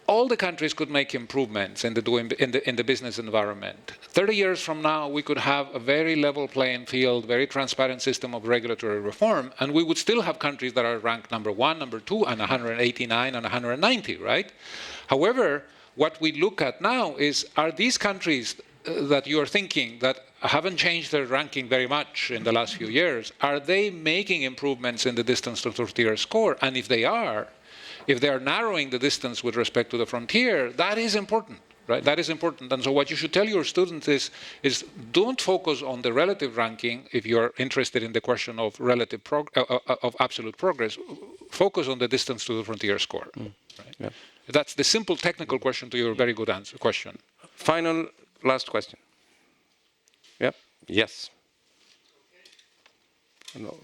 All the countries could make improvements in the business environment. 30 years from now, we could have a very level playing field, very transparent system of regulatory reform, and we would still have countries that are ranked number 1, number 2, and 189 and 190, right? However, what we look at now is, are these countries that you are thinking that haven't changed their ranking very much in the last few years, are they making improvements in the distance to frontier score? And if they are narrowing the distance with respect to the frontier, that is important, right? That is important. And so what you should tell your students is don't focus on the relative ranking if you're interested in the question of of absolute progress. Focus on the distance to the frontier score. Right? Yeah. That's the simple technical question to your very good question. Final, last question. Yep. Yes. No.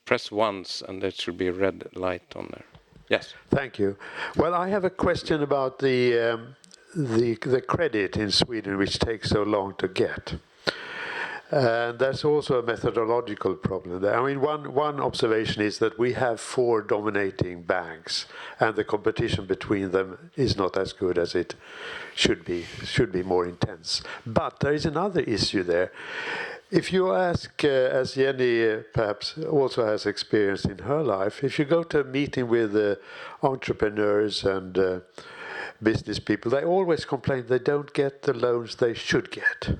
Press once and there should be a red light on there. Yes. Thank you. Well, I have a question about the credit in Sweden, which takes so long to get. And that's also a methodological problem there. I mean, one observation is that we have 4 dominating banks, and the competition between them is not as good as it should be. It should be more intense. But there is another issue there. If you ask, as Jenny perhaps also has experience in her life, if you go to a meeting with entrepreneurs and business people, they always complain they don't get the loans they should get.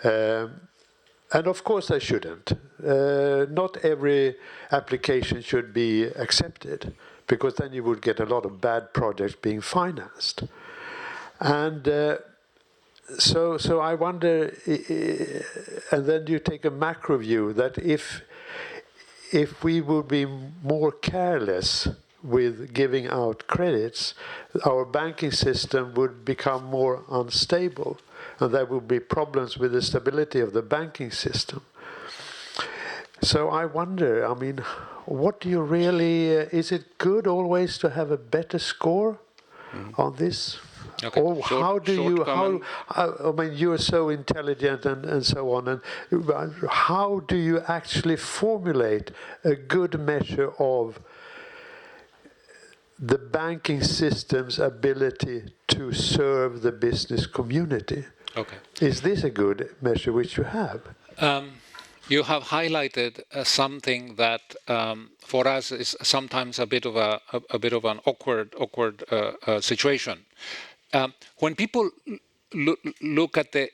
And of course they shouldn't. Not every application should be accepted, because then you would get a lot of bad projects being financed. And So I wonder, and then you take a macro view, that if we would be more careless with giving out credits, our banking system would become more unstable, and there would be problems with the stability of the banking system. So I wonder, I mean, what do you really, is it good always to have a better score on this? Okay. Or how do you, I mean, you're so intelligent and so on, and how do you actually formulate a good measure of the banking system's ability to serve the business community? Okay. Is this a good measure which you have? You have highlighted something that for us is sometimes a bit of an awkward situation. When people look at the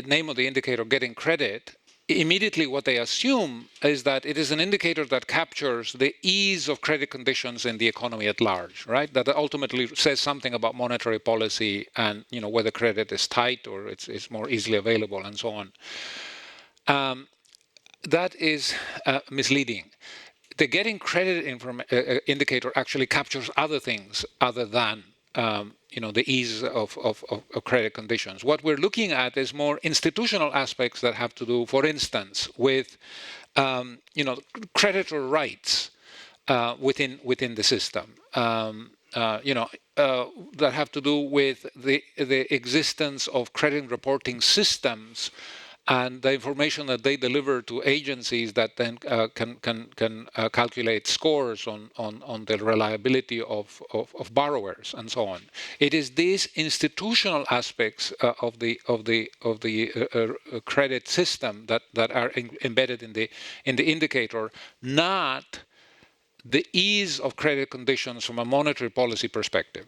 name of the indicator, getting credit, immediately what they assume is that it is an indicator that captures the ease of credit conditions in the economy at large, right? That ultimately says something about monetary policy and, you know, whether credit is tight or it's more easily available and so on. That is misleading. The getting credit indicator actually captures other things other than you know, the ease of credit conditions. What we're looking at is more institutional aspects that have to do, for instance, with you know, creditor rights within the system. You know, that have to do with the existence of credit reporting systems and the information that they deliver to agencies that then can calculate scores on the reliability of borrowers and so on. It is these institutional aspects of the credit system that are embedded in the indicator, not the ease of credit conditions from a monetary policy perspective.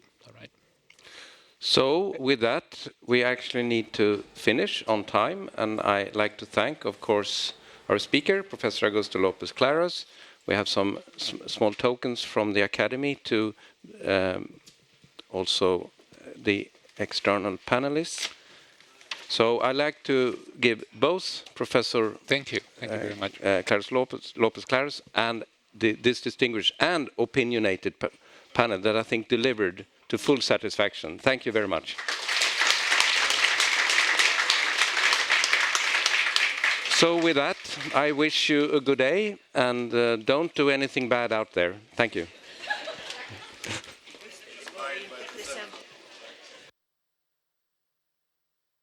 So with that, we actually need to finish on time, and I'd like to thank, of course, our speaker, Professor Augusto Lopez Claros. We have some small tokens from the Academy to also the external panelists. So I'd like to give both Professor Thank you very much. Claros Lopez Claros and this distinguished and opinionated panel that I think delivered to full satisfaction. Thank you very much. So with that, I wish you a good day, and don't do anything bad out there. Thank you.